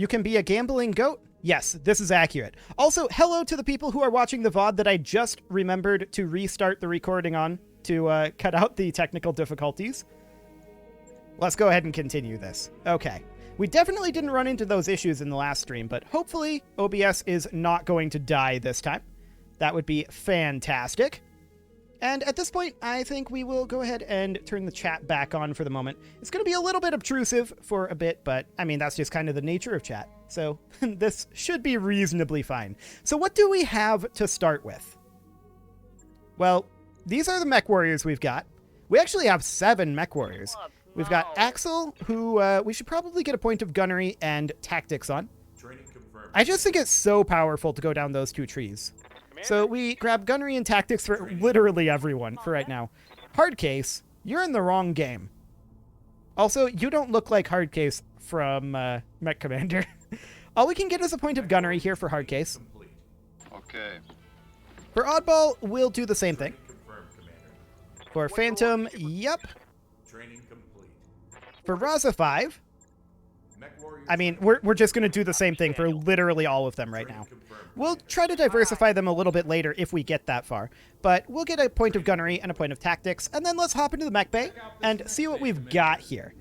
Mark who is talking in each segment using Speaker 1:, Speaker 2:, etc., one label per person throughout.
Speaker 1: You can be a gambling goat? Yes, this is accurate. Also, hello to the people who are watching the VOD that I just remembered to restart the recording on to cut out the technical difficulties. Let's go ahead and continue this. Okay. We definitely didn't run into those issues in the last stream, but hopefully OBS is not going to die this time. That would be fantastic. And at this point, I think we will go ahead and turn the chat back on for the moment. It's going to be a little bit obtrusive for a bit, but I mean, that's just kind of the nature of chat. So this should be reasonably fine. So what do we have to start with? Well, these are the mech warriors we've got. We actually have 7 mech warriors. We've got Axel, who we should probably get a point of gunnery and tactics on. I just think it's so powerful to go down those 2 trees. So we grab gunnery and tactics for literally everyone for right now. Hardcase, you're in the wrong game. Also, you don't look like Hardcase from Mech Commander. All we can get is a point of gunnery here for Hardcase.
Speaker 2: Okay.
Speaker 1: For Oddball, we'll do the same thing. For Phantom, yep. For Raza 5, I mean, we're just going to do the same thing for literally all of them right now. We'll try to diversify them a little bit later if we get that far, but we'll get a point of gunnery and a point of tactics, and then let's hop into the mech bay and see what we've got here.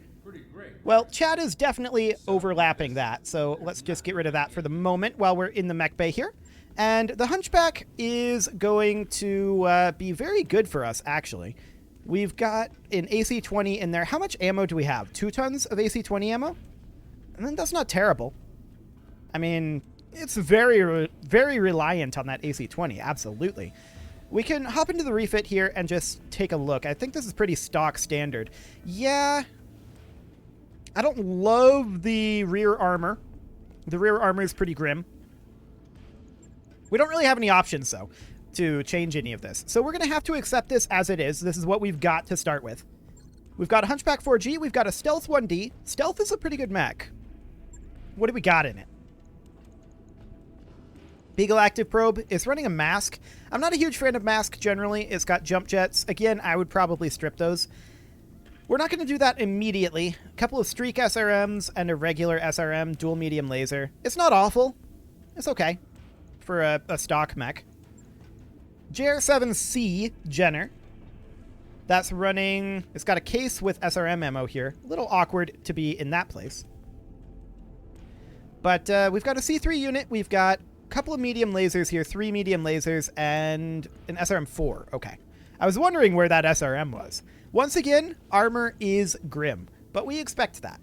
Speaker 1: Well, chat is definitely overlapping that, so let's just get rid of that for the moment while we're in the mech bay here. And the Hunchback is going to be very good for us, actually. We've got an AC-20 in there. How much ammo do we have? 2 tons of AC-20 ammo? And then that's not terrible. I mean, it's very, very reliant on that AC-20, absolutely. We can hop into the refit here and just take a look. I think this is pretty stock standard. Yeah, I don't love the rear armor. The rear armor is pretty grim. We don't really have any options, though, to change any of this. So we're going to have to accept this as it is. This is what we've got to start with. We've got a Hunchback 4G. We've got a Stealth 1D. Stealth is a pretty good mech. What do we got in it? Beagle Active Probe is running a Mask. I'm not a huge fan of Mask generally. It's got jump jets. Again, I would probably strip those. We're not going to do that immediately. A couple of Streak SRMs and a regular SRM, dual medium laser. It's not awful. It's okay for a stock mech. JR7C Jenner. That's running... It's got a case with SRM ammo here. A little awkward to be in that place. But we've got a C3 unit. We've got a couple of medium lasers here. 3 medium lasers and an SRM4. Okay. I was wondering where that SRM was. Once again, armor is grim. But we expect that.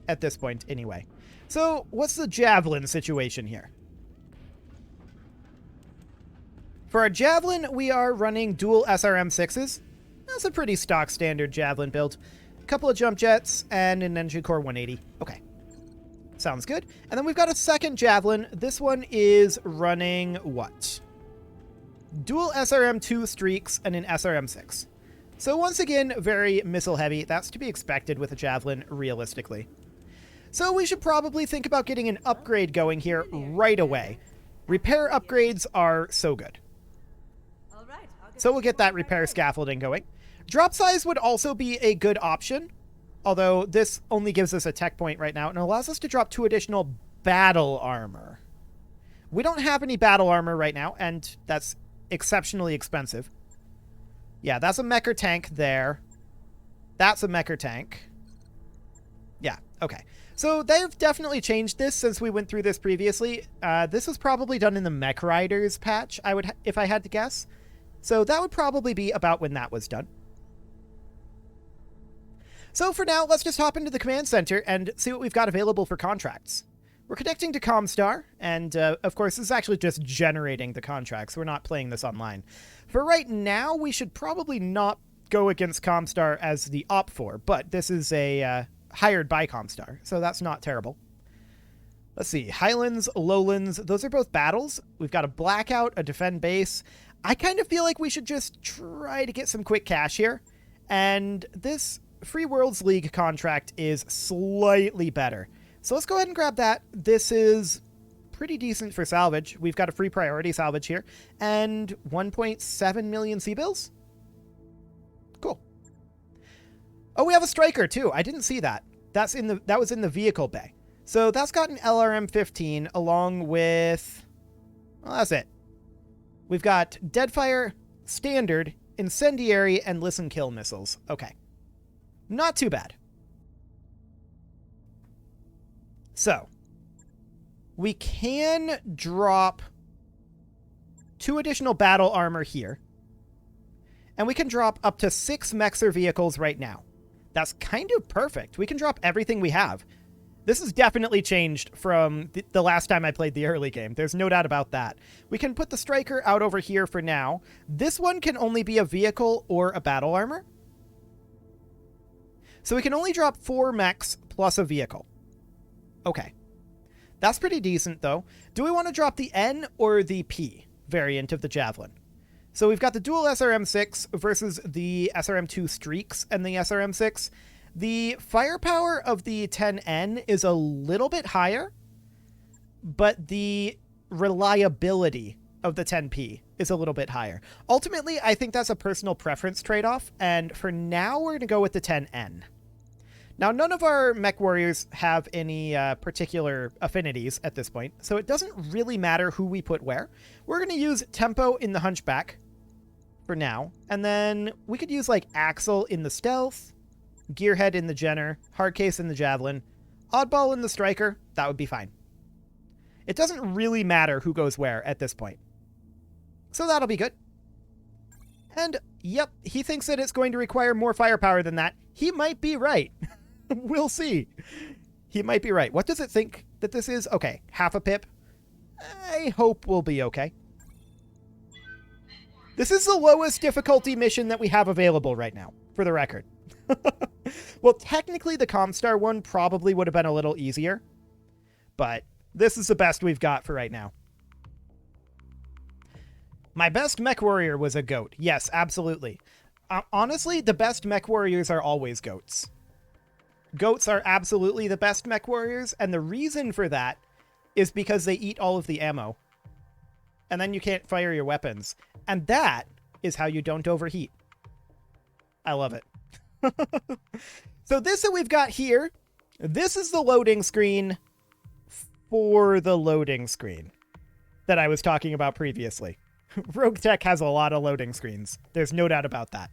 Speaker 1: At this point, anyway. So, what's the Javelin situation here? For our Javelin, we are running dual SRM6s. That's a pretty stock standard Javelin build. A couple of jump jets and an engine core 180. Okay. Sounds good. And then we've got a second Javelin. This one is running what? Dual SRM2 Streaks and an SRM6. So once again, very missile heavy. That's to be expected with a Javelin, realistically. So we should probably think about getting an upgrade going here right away. Repair upgrades are so good. So we'll get that repair scaffolding going. Drop size would also be a good option. Although this only gives us a tech point right now and allows us to drop 2 additional battle armor. We don't have any battle armor right now, and that's exceptionally expensive. Yeah, that's a Mecher tank there. That's a Mecher tank. Yeah, okay. So they've definitely changed this since we went through this previously. This was probably done in the Mech Riders patch, if I had to guess. So that would probably be about when that was done. So for now, let's just hop into the command center and see what we've got available for contracts. We're connecting to Comstar, and of course, this is actually just generating the contracts. We're not playing this online. For right now, we should probably not go against Comstar as the op4, but this is a hired by Comstar, so that's not terrible. Let's see, Highlands, Lowlands, those are both battles. We've got a Blackout, a Defend Base. I kind of feel like we should just try to get some quick cash here, and this Free Worlds League contract is slightly better. So let's go ahead and grab that. This is pretty decent for salvage. We've got a free priority salvage here. And 1.7 million C-bills? Cool. Oh, we have a striker too. I didn't see that. That was in the vehicle bay. So that's got an LRM-15 along with... Well, that's it. We've got Deadfire, Standard, Incendiary, and Listen Kill missiles. Okay. Not too bad. So, we can drop 2 additional battle armor here. And we can drop up to 6 Mexer vehicles right now. That's kind of perfect. We can drop everything we have. This has definitely changed from the last time I played the early game. There's no doubt about that. We can put the Striker out over here for now. This one can only be a vehicle or a battle armor. So we can only drop 4 mechs plus a vehicle. Okay. That's pretty decent, though. Do we want to drop the N or the P variant of the Javelin? So we've got the dual SRM-6 versus the SRM-2 Streaks and the SRM-6. The firepower of the 10N is a little bit higher, but the reliability of the 10P is a little bit higher. Ultimately, I think that's a personal preference trade-off, and for now, we're going to go with the 10N. Now, none of our mech warriors have any particular affinities at this point, so it doesn't really matter who we put where. We're going to use Tempo in the Hunchback for now, and then we could use, like, Axle in the Stealth, Gearhead in the Jenner, Hardcase in the Javelin, Oddball in the Striker. That would be fine. It doesn't really matter who goes where at this point. So that'll be good. And, yep, he thinks that it's going to require more firepower than that. He might be right. We'll see. He might be right. What does it think that this is? Okay, half a pip. I hope we'll be okay. This is the lowest difficulty mission that we have available right now, for the record. Well, technically the Comstar one probably would have been a little easier, but this is the best we've got for right now. My best mech warrior was a goat. Yes, absolutely. Honestly, the best mech warriors are always goats. Goats are absolutely the best mech warriors, and the reason for that is because they eat all of the ammo. And then you can't fire your weapons. And that is how you don't overheat. I love it. So this that we've got here, this is the loading screen for the loading screen that I was talking about previously. RogueTech has a lot of loading screens. There's no doubt about that.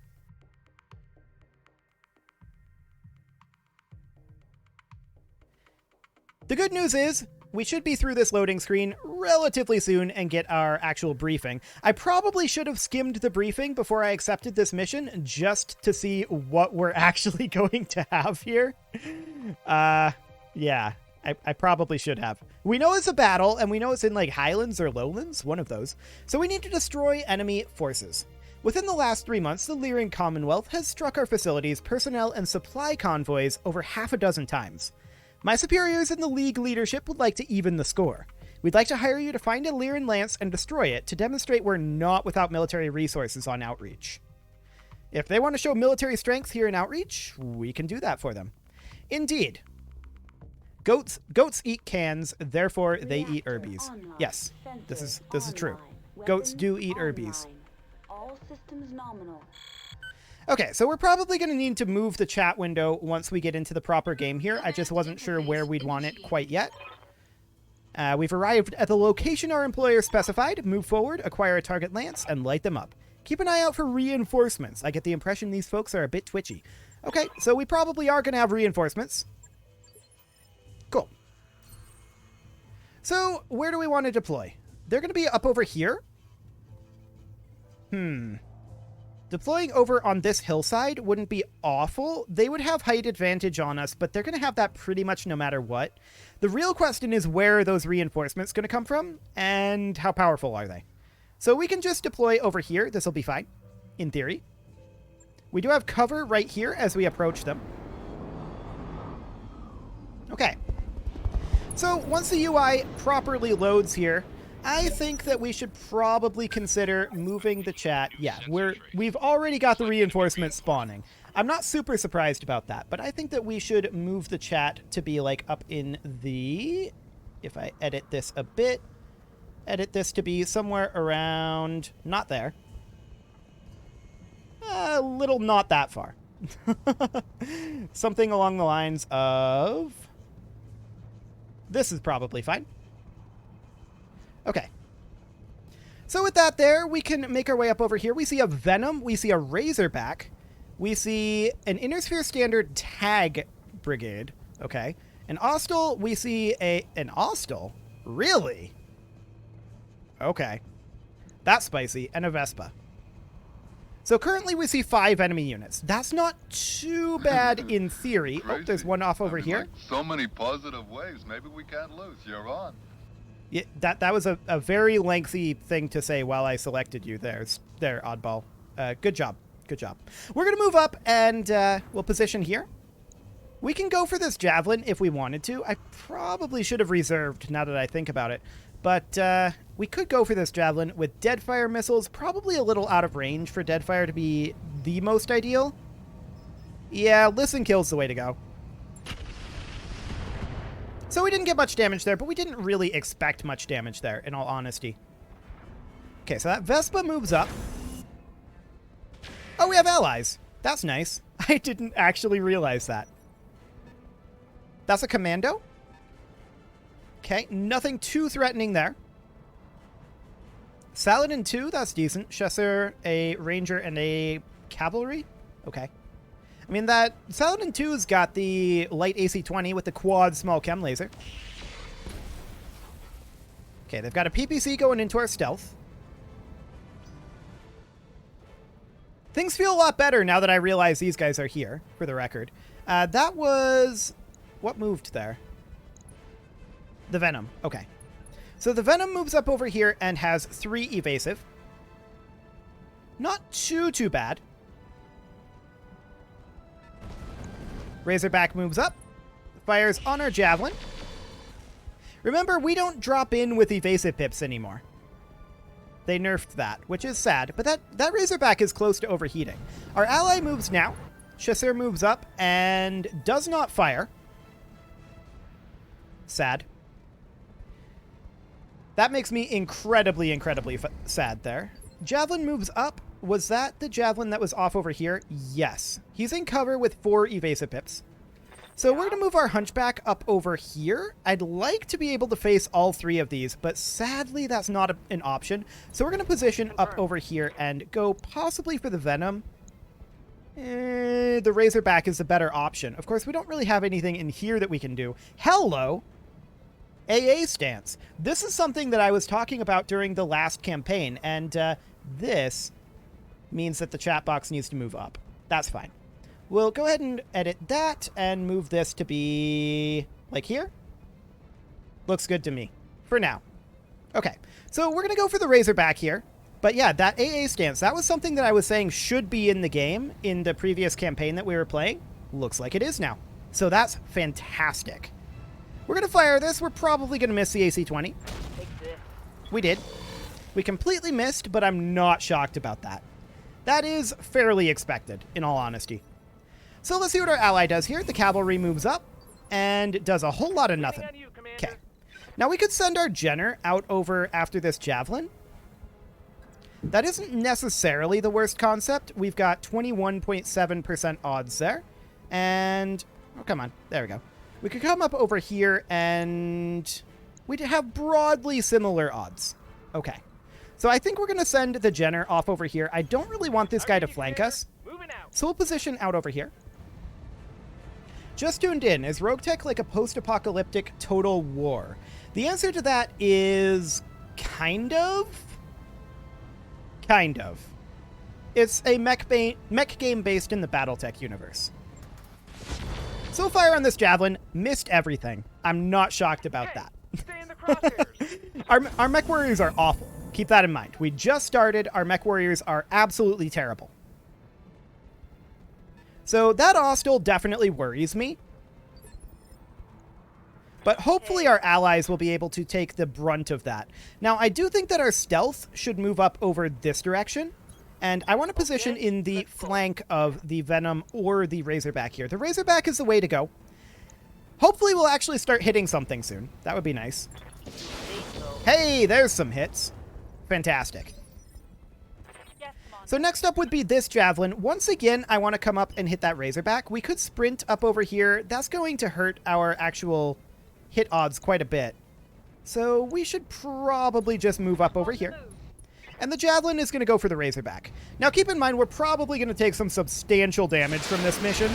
Speaker 1: The good news is, we should be through this loading screen relatively soon and get our actual briefing. I probably should have skimmed the briefing before I accepted this mission just to see what we're actually going to have here. Yeah, I probably should have. We know it's a battle, and we know it's in, like, Highlands or Lowlands, one of those. So we need to destroy enemy forces. Within the last 3 months, the Lyran Commonwealth has struck our facilities, personnel, and supply convoys over half a dozen times. My superiors in the League leadership would like to even the score. We'd like to hire you to find a Lyran Lance and destroy it to demonstrate we're not without military resources on Outreach. If they want to show military strength here in Outreach, we can do that for them. Indeed. Goats eat cans, therefore they eat herbies. Yes, this is true. Goats do eat herbies.
Speaker 2: All systems nominal.
Speaker 1: Okay, so we're probably going to need to move the chat window once we get into the proper game here. I just wasn't sure where we'd want it quite yet. We've arrived at the location our employer specified. Move forward, acquire a target lance, and light them up. Keep an eye out for reinforcements. I get the impression these folks are a bit twitchy. Okay, so we probably are going to have reinforcements. Cool. So, where do we want to deploy? They're going to be up over here. Deploying over on this hillside wouldn't be awful. They would have height advantage on us, but they're going to have that pretty much no matter what. The real question is where are those reinforcements going to come from, and how powerful are they? So we can just deploy over here. This will be fine, in theory. We do have cover right here as we approach them. Okay. So once the UI properly loads here, I think that we should probably consider moving the chat. Yeah, we've already got the reinforcements spawning. I'm not super surprised about that, but I think that we should move the chat to be like up in the... If I edit this a bit, edit this to be somewhere around... Not there. A little not that far. Something along the lines of... This is probably fine. Okay. So with that there, we can make our way up over here. We see a Venom. We see a Razorback. We see an Inner Sphere Standard Tag Brigade. Okay. An Ostel. We see an Ostel? Really? Okay. That's spicy. And a Vespa. So currently we see 5 enemy units. That's not too bad in theory. Oh, there's one off over here.
Speaker 3: Like so many positive waves. Maybe we can't lose. You're on.
Speaker 1: Yeah, that was a very lengthy thing to say while I selected you there, Oddball. Good job. Good job. We're going to move up and we'll position here. We can go for this Javelin if we wanted to. I probably should have reserved now that I think about it. But we could go for this Javelin with Deadfire missiles. Probably a little out of range for Deadfire to be the most ideal. Yeah, listen kill's the way to go. So we didn't get much damage there, but we didn't really expect much damage there, in all honesty. Okay, so that Vespa moves up. Oh, we have allies. That's nice. I didn't actually realize that. That's a commando. Okay, nothing too threatening there. Saladin 2, that's decent. Chasseur, a ranger, and a cavalry. Okay. I mean, that Saladin 2's got the light AC-20 with the quad small chem laser. Okay, they've got a PPC going into our stealth. Things feel a lot better now that I realize these guys are here, for the record. That was... What moved there? The Venom. Okay. So the Venom moves up over here and has 3 evasive. Not too bad. Razorback moves up. Fires on our Javelin. Remember, we don't drop in with evasive pips anymore. They nerfed that, which is sad. But that Razorback is close to overheating. Our ally moves now. Chasseur moves up and does not fire. Sad. That makes me incredibly sad there. Javelin moves up. Was that the Javelin that was off over here? Yes. He's in cover with 4 evasive pips. So we're going to move our Hunchback up over here. I'd like to be able to face all 3 of these, but sadly that's not an option. So we're going to position up over here and go possibly for the Venom. The Razorback is the better option. Of course, we don't really have anything in here that we can do. Hello! AA stance. This is something that I was talking about during the last campaign, and this means that the chat box needs to move up. That's fine. We'll go ahead and edit that and move this to be like here. Looks good to me for now. Okay, so we're going to go for the Razorback here. But yeah, that AA stance, that was something that I was saying should be in the game in the previous campaign that we were playing. Looks like it is now. So that's fantastic. We're going to fire this. We're probably going to miss the AC-20. We did. We completely missed, but I'm not shocked about that. That is fairly expected, in all honesty. So let's see what our ally does here. The cavalry moves up and does a whole lot of nothing. Okay. Now we could send our Jenner out over after this Javelin. That isn't necessarily the worst concept. We've got 21.7% odds there. And... oh, come on. There we go. We could come up over here and we'd have broadly similar odds. Okay. So I think we're going to send the Jenner off over here. I don't really want this guy to flank us. So we'll position out over here. Just tuned in. Is RogueTech like a post-apocalyptic total war? The answer to that is kind of. Kind of. It's a mech game based in the BattleTech universe. So fire on this Javelin, missed everything. I'm not shocked about that.
Speaker 4: Stay in the crosshairs.
Speaker 1: Our mech warriors are awful. Keep that in mind. We just started. Our mech warriors are absolutely terrible. So that Ostel definitely worries me. But hopefully our allies will be able to take the brunt of that. Now, I do think that our stealth should move up over this direction. And I want to position in the flank of the Venom or the Razorback here. The Razorback is the way to go. Hopefully we'll actually start hitting something soon. That would be nice. Hey, there's some hits. Fantastic. So next up would be this Javelin. Once again, I want to come up and hit that Razorback. We could sprint up over here. That's going to hurt our actual hit odds quite a bit. So we should probably just move up over here. And the Javelin is going to go for the Razorback. Now keep in mind, we're probably going to take some substantial damage from this mission.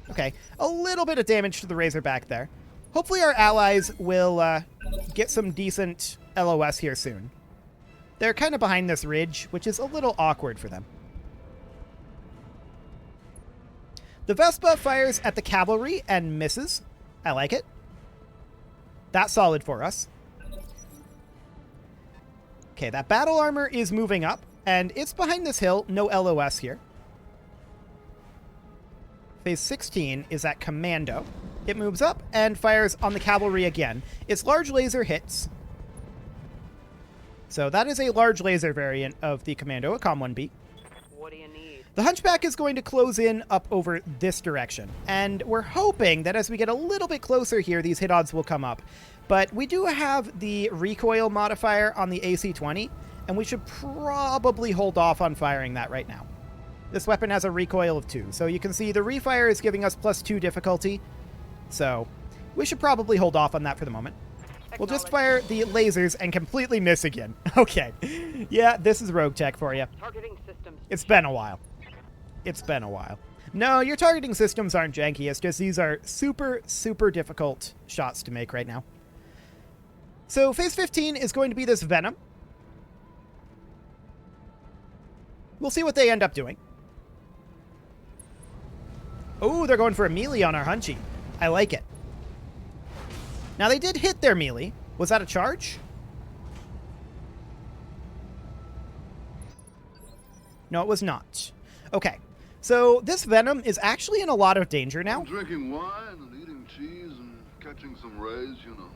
Speaker 1: Okay, a little bit of damage to the Razorback there. Hopefully our allies will get some decent LOS here soon. They're kind of behind this ridge, which is a little awkward for them. The Vespa fires at the cavalry and misses. I like it. That's solid for us. Okay, that battle armor is moving up, and it's behind this hill. No LOS here. Phase 16 is at commando. It moves up and fires on the cavalry again. Its large laser hits. So that is a large laser variant of the commando, a Com-1B.
Speaker 4: What do you need?
Speaker 1: The Hunchback is going to close in up over this direction, and we're hoping that as we get a little bit closer here, these hit odds will come up. But we do have the recoil modifier on the AC-20, and we should probably hold off on firing that right now. This weapon has a recoil of 2, so you can see the refire is giving us +2 difficulty, so we should probably hold off on that for the moment. We'll just fire the lasers and completely miss again. Okay. Yeah, this is RogueTech for you.
Speaker 4: Targeting systems.
Speaker 1: It's been a while. It's been a while. No, your targeting systems aren't janky. It's just these are super, super difficult shots to make right now. So phase 15 is going to be this Venom. We'll see what they end up doing. Oh, they're going for a melee on our Hunchy. I like it. Now, they did hit their melee. Was that a charge? No, it was not. Okay. So, this Venom is actually in a lot of danger now.
Speaker 3: I'm drinking wine and eating cheese and catching some rays, you know.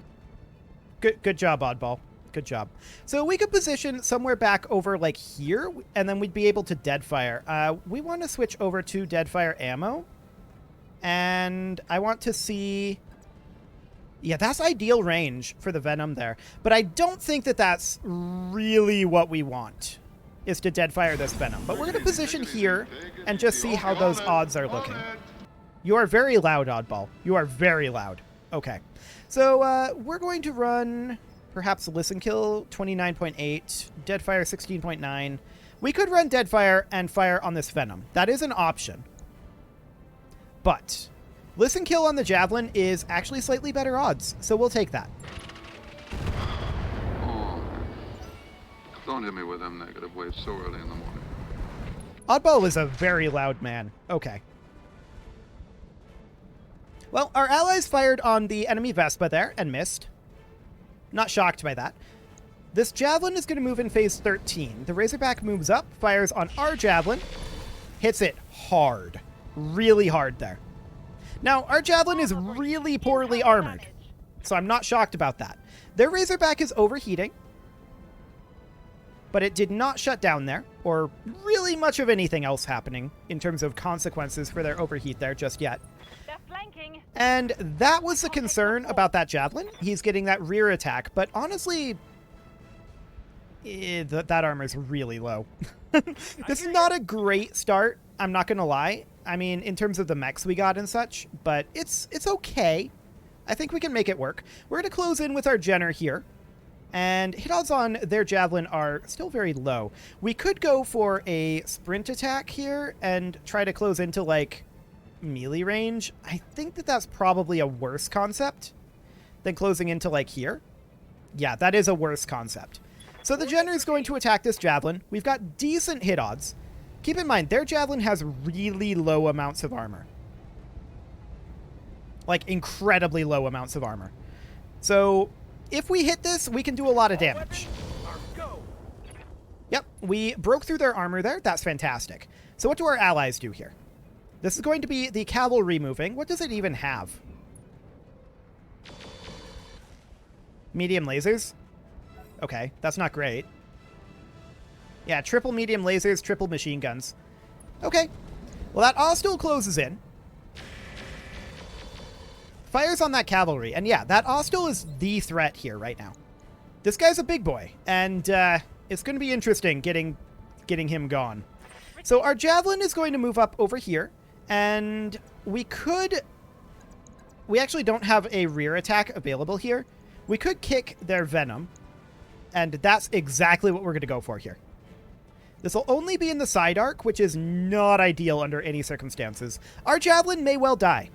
Speaker 1: Good job, Oddball. Good job. So, we could position somewhere back over, like, here, and then we'd be able to deadfire. We want to switch over to deadfire ammo. And I want to see... Yeah, that's ideal range for the Venom there. But I don't think that that's really what we want, is to deadfire this Venom. But we're going to position here and just see how those odds are looking. You are very loud, Oddball. You are very loud. Okay. So we're going to run perhaps Listen Kill 29.8, Deadfire 16.9. We could run Deadfire and fire on this Venom. That is an option. But Listen Kill on the Javelin is actually slightly better odds, so we'll take that.
Speaker 3: Oh, don't hit me with them negative waves so early in the morning.
Speaker 1: Oddball is a very loud man. Okay. Well, our allies fired on the enemy Vespa there and missed. Not shocked by that. This Javelin is going to move in phase 13. The Razorback moves up, fires on our Javelin, hits it hard. Really hard there. Now, our Javelin is really poorly armored, so I'm not shocked about that. Their Razorback is overheating, but it did not shut down there, or really much of anything else happening in terms of consequences for their overheat there just yet.
Speaker 4: They're flanking.
Speaker 1: And that was the concern about that Javelin. He's getting that rear attack, but honestly, that armor's really low. This is not a great start, I'm not going to lie. I mean, in terms of the mechs we got and such, but it's okay. I think we can make it work. We're going to close in with our Jenner here, and hit odds on their Javelin are still very low. We could go for a sprint attack here and try to close into, like, melee range. I think that that's probably a worse concept than closing into, like, here. Yeah, that is a worse concept. So the Jenner is going to attack this Javelin. We've got decent hit odds. Keep in mind, their Javelin has really low amounts of armor. Like, incredibly low amounts of armor. So, if we hit this, we can do a lot of damage. Yep, we broke through their armor there. That's fantastic. So what do our allies do here? This is going to be the cavalry moving. What does it even have? Medium lasers? Okay, that's not great. Yeah, triple medium lasers, triple machine guns. Okay. Well, that all still closes in. Fires on that cavalry. And yeah, that Ostil is the threat here right now. This guy's a big boy. And it's going to be interesting getting him gone. So our Javelin is going to move up over here. And we could we actually don't have a rear attack available here. We could kick their Venom, and that's exactly what we're going to go for here. This will only be in the side arc, which is not ideal under any circumstances. Our Javelin may well die,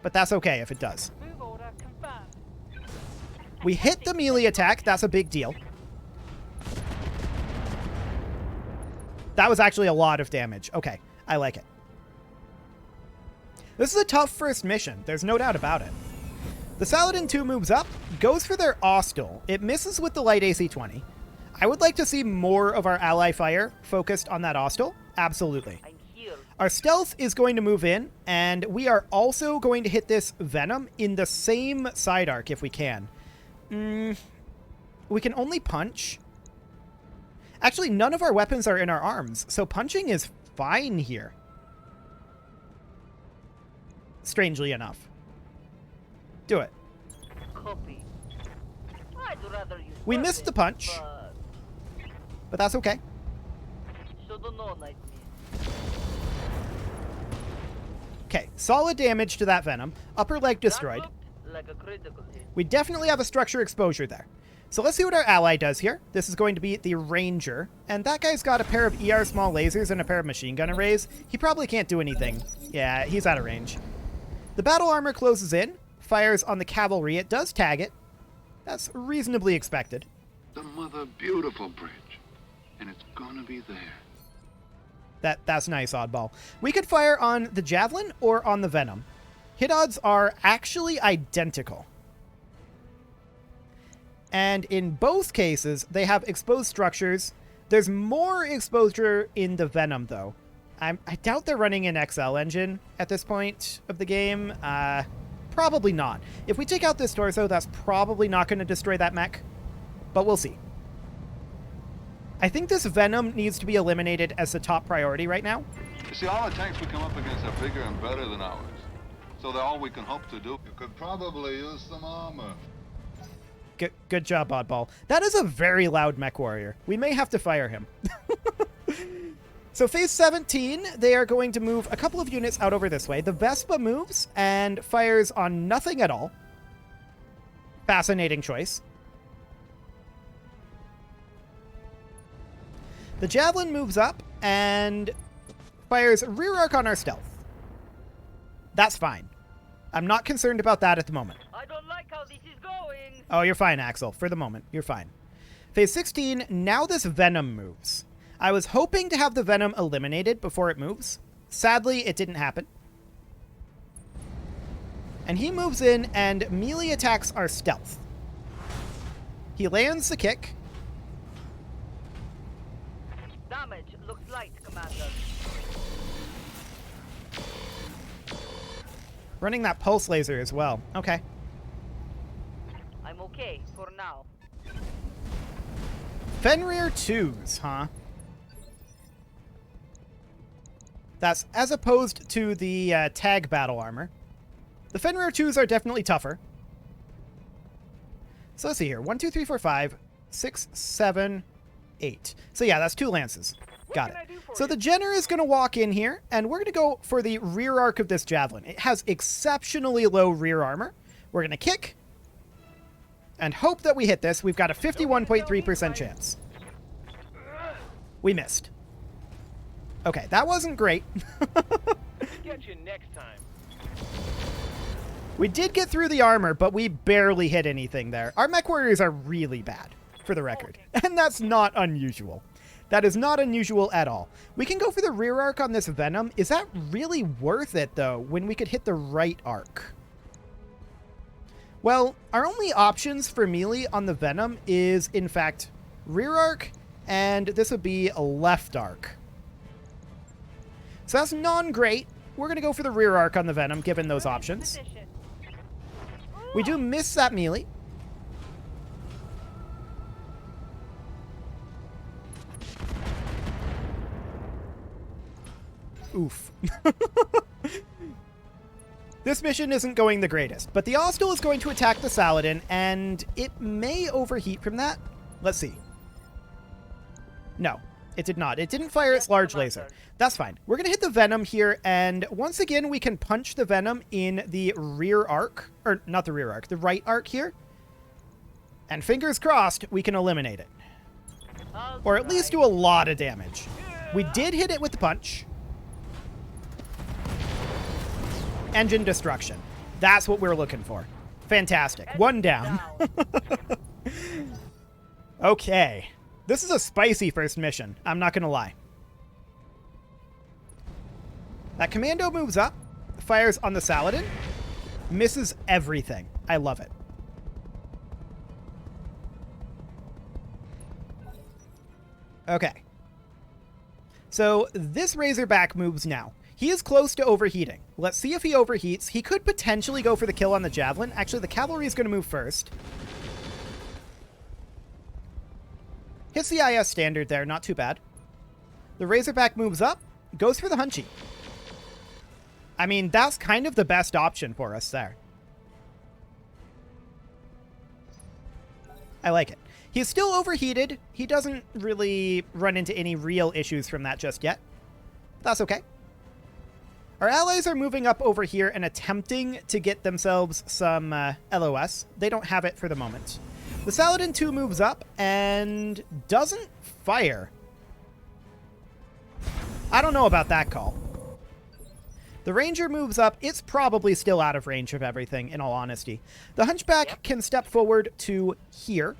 Speaker 1: but that's okay if it does.
Speaker 4: Move order confirmed.
Speaker 1: We hit the melee attack. That's a big deal. That was actually a lot of damage. Okay, I like it. This is a tough first mission. There's no doubt about it. The Saladin 2 moves up, goes for their Austral. It misses with the light AC-20. I would like to see more of our ally fire focused on that Austral. Absolutely.
Speaker 4: I'm healed.
Speaker 1: Our stealth is going to move in, and we are also going to hit this Venom in the same side arc if we can. We can only punch. Actually, none of our weapons are in our arms, so punching is fine here. Strangely enough. Do it.
Speaker 4: Copy. I'd rather use
Speaker 1: We missed the punch, but that's okay.
Speaker 4: Should've known I'd miss.
Speaker 1: Okay, solid damage to that Venom. Upper leg destroyed.
Speaker 4: That looked like a critical hit.
Speaker 1: We definitely have a structure exposure there. So let's see what our ally does here. This is going to be the Ranger, and that guy's got a pair of ER small lasers and a pair of machine gun arrays. He probably can't do anything. Yeah, he's out of range. The battle armor closes in, fires on the cavalry. It does tag it. That's reasonably expected.
Speaker 3: The mother beautiful bridge. And it's gonna be there.
Speaker 1: That's nice, Oddball. We could fire on the Javelin or on the Venom. Hit odds are actually identical. And in both cases, they have exposed structures. There's more exposure in the Venom, though. I doubt they're running an XL engine at this point of the game. Probably not. If we take out this torso, that's probably not going to destroy that mech. But we'll see. I think this Venom needs to be eliminated as the top priority right now.
Speaker 3: You see, all the tanks we come up against are bigger and better than ours. So they're all we can hope to do. You could probably use some armor.
Speaker 1: Good job, Oddball. That is a very loud mech warrior. We may have to fire him. So phase 17, they are going to move a couple of units out over this way. The Vespa moves and fires on nothing at all. Fascinating choice. The Javelin moves up and fires rear arc on our stealth. That's fine. I'm not concerned about that at the moment.
Speaker 4: I don't like how this is going.
Speaker 1: Oh, you're fine, Axel. For the moment, you're fine. Phase 16, now this Venom moves. I was hoping to have the Venom eliminated before it moves. Sadly, it didn't happen. And he moves in and melee attacks our stealth. He lands the kick.
Speaker 4: Damage looks light, Commander.
Speaker 1: Running that pulse laser as well. Okay.
Speaker 4: I'm okay for now.
Speaker 1: Fenrir 2s, huh? That's as opposed to the tag battle armor. The Fenrir 2s are definitely tougher. So let's see here. 1, 2, 3, 4, 5, 6, 7, 8. So yeah, that's 2 lances. Got it. So the Jenner is going to walk in here, and we're going to go for the rear arc of this Javelin. It has exceptionally low rear armor. We're going to kick and hope that we hit this. We've got a 51.3% chance. We missed. Okay, that wasn't great.
Speaker 5: Get you next time.
Speaker 1: We did get through the armor, but we barely hit anything there. Our mech warriors are really bad, for the record. And that's not unusual. That is not unusual at all. We can go for the rear arc on this Venom. Is that really worth it, though, when we could hit the right arc? Well, our only options for melee on the Venom is, in fact, rear arc, and this would be a left arc. So that's non-great. We're going to go for the rear arc on the Venom, given those options. We do miss that melee. Oof. This mission isn't going the greatest, but the Austral is going to attack the Saladin, and it may overheat from that. Let's see. No. It did not. It didn't fire its large laser. That's fine. We're going to hit the Venom here, and once again, we can punch the Venom in the rear arc. Or, not the rear arc, the right arc here. And fingers crossed, we can eliminate it. Or at least do a lot of damage. We did hit it with the punch. Engine destruction. That's what we're looking for. Fantastic. One down. Okay. This is a spicy first mission. I'm not going to lie. That commando moves up, fires on the Saladin, misses everything. I love it. Okay. So this Razorback moves now. He is close to overheating. Let's see if he overheats. He could potentially go for the kill on the Javelin. Actually, the cavalry is going to move first. Hits the IS standard there, not too bad. The Razorback moves up, goes for the Hunchy. I mean, that's kind of the best option for us there. I like it. He's still overheated. He doesn't really run into any real issues from that just yet. That's okay. Our allies are moving up over here and attempting to get themselves some LOS. They don't have it for the moment. The Saladin 2 moves up and doesn't fire. I don't know about that call. The Ranger moves up. It's probably still out of range of everything, in all honesty. The Hunchback can step forward to here.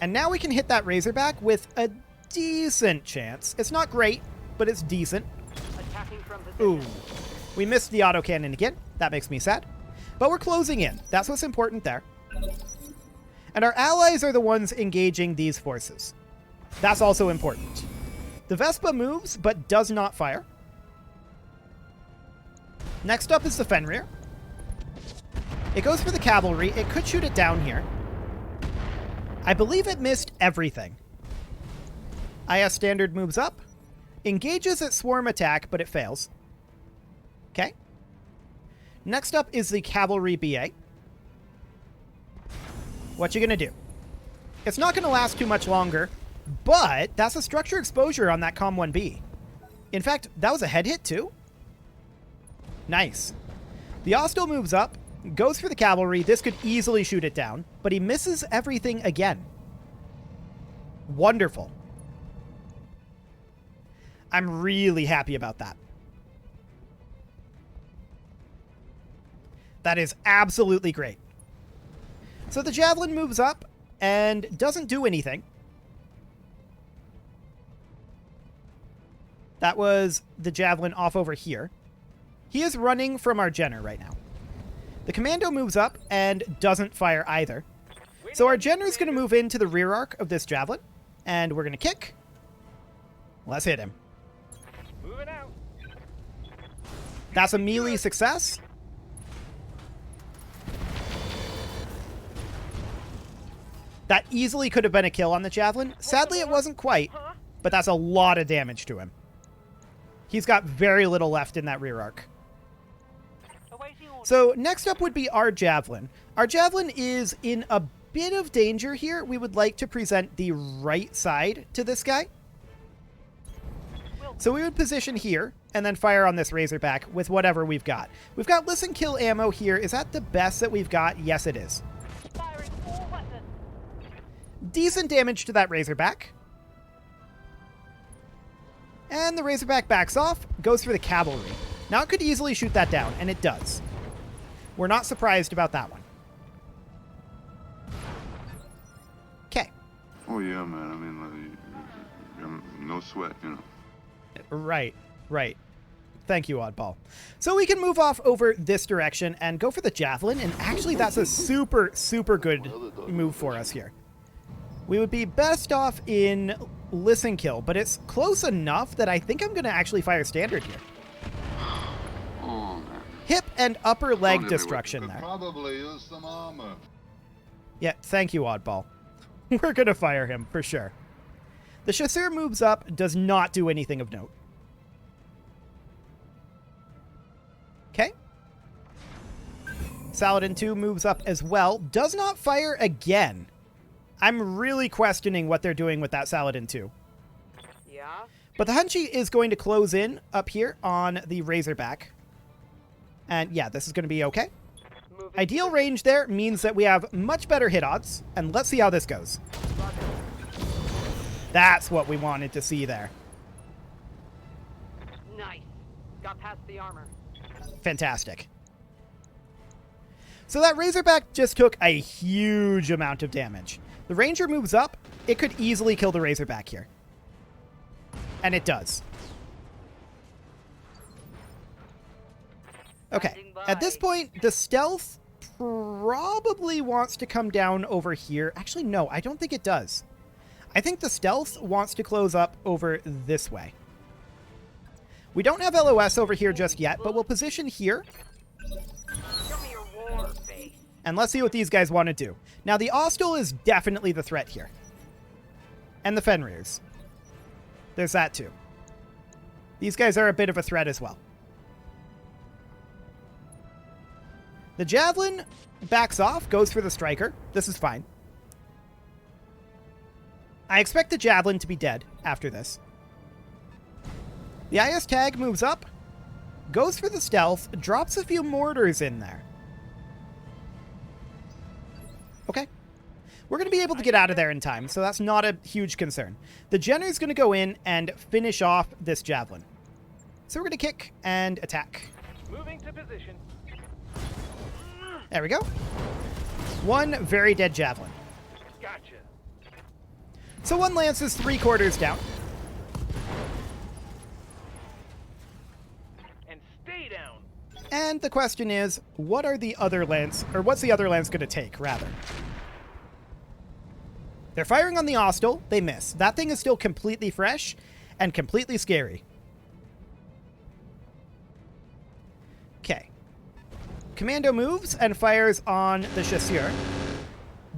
Speaker 1: And now we can hit that Razorback with a decent chance. It's not great, but it's decent. Ooh. We missed the autocannon again. That makes me sad. But we're closing in. That's what's important there. And our allies are the ones engaging these forces. That's also important. The Vespa moves, but does not fire. Next up is the Fenrir. It goes for the cavalry. It could shoot it down here. I believe it missed everything. IS standard moves up. Engages its swarm attack, but it fails. Okay. Next up is the cavalry BA. What you gonna do? It's not gonna last too much longer, but that's a structure exposure on that Com 1B. In fact, that was a head hit too. Nice. The Ostel moves up, goes for the cavalry. This could easily shoot it down, but he misses everything again. Wonderful. I'm really happy about that. That is absolutely great. So the Javelin moves up and doesn't do anything. That was the Javelin off over here. He is running from our Jenner right now. The Commando moves up and doesn't fire either. So our Jenner is going to move into the rear arc of this Javelin, and we're going to kick. Let's hit him.
Speaker 5: Moving out.
Speaker 1: That's a melee success. That easily could have been a kill on the Javelin. Sadly, it wasn't quite, but that's a lot of damage to him. He's got very little left in that rear arc. So next up would be our Javelin. Our Javelin is in a bit of danger here. We would like to present the right side to this guy. So we would position here and then fire on this Razorback with whatever we've got. We've got listen kill ammo here. Is that the best that we've got? Yes, it is. Decent damage to that Razorback. And the Razorback backs off, goes for the cavalry. Now it could easily shoot that down, and it does. We're not surprised about that one. Okay.
Speaker 3: Oh, yeah, man. I mean, no sweat, you know.
Speaker 1: Right, right. Thank you, Oddball. So we can move off over this direction and go for the Javelin, and actually that's a super, super good move for us here. We would be best off in listen kill, but it's close enough that I think I'm going to actually fire standard here.
Speaker 3: Oh, man.
Speaker 1: Hip and upper leg
Speaker 3: Don't
Speaker 1: destruction
Speaker 3: could
Speaker 1: there.
Speaker 3: probably use some armor.
Speaker 1: Yeah, thank you, Oddball. We're going to fire him for sure. The Chasseur moves up, does not do anything of note. Okay. Saladin 2 moves up as well, does not fire again. I'm really questioning what they're doing with that Saladin 2.
Speaker 4: Yeah?
Speaker 1: But the Hunchy is going to close in up here on the Razorback. And yeah, this is going to be okay.
Speaker 4: Moving
Speaker 1: Ideal
Speaker 4: to
Speaker 1: range there means that we have much better hit odds. And let's see how this goes. That's what we wanted to see there.
Speaker 4: Nice. Got past the armor.
Speaker 1: Fantastic. So that Razorback just took a huge amount of damage. The Ranger moves up. It could easily kill the Razorback here. And it does. Okay.
Speaker 4: Standing by.
Speaker 1: At this point, the Stealth probably wants to come down over here. Actually, no, I don't think it does. I think the Stealth wants to close up over this way. We don't have LOS over here just yet, but we'll position here.
Speaker 4: Show me your war face.
Speaker 1: And let's see what these guys want to do. Now, the Ostel is definitely the threat here. And the Fenrirs. There's that too. These guys are a bit of a threat as well. The Javelin backs off, goes for the Striker. This is fine. I expect the Javelin to be dead after this. The IS Tag moves up, goes for the Stealth, drops a few mortars in there. Okay. We're going to be able to get out of there in time, so that's not a huge concern. The Jenner's going to go in and finish off this Javelin. So we're going to kick and attack.
Speaker 5: Moving to position.
Speaker 1: There we go. One very dead Javelin.
Speaker 5: Gotcha.
Speaker 1: So one lance is 3/4 down.
Speaker 5: And stay down.
Speaker 1: And the question is, what are the other lance, or what's the other lance going to take, rather? They're firing on the Ostel. They miss. That thing is still completely fresh and completely scary. Okay. Commando moves and fires on the Chasseur.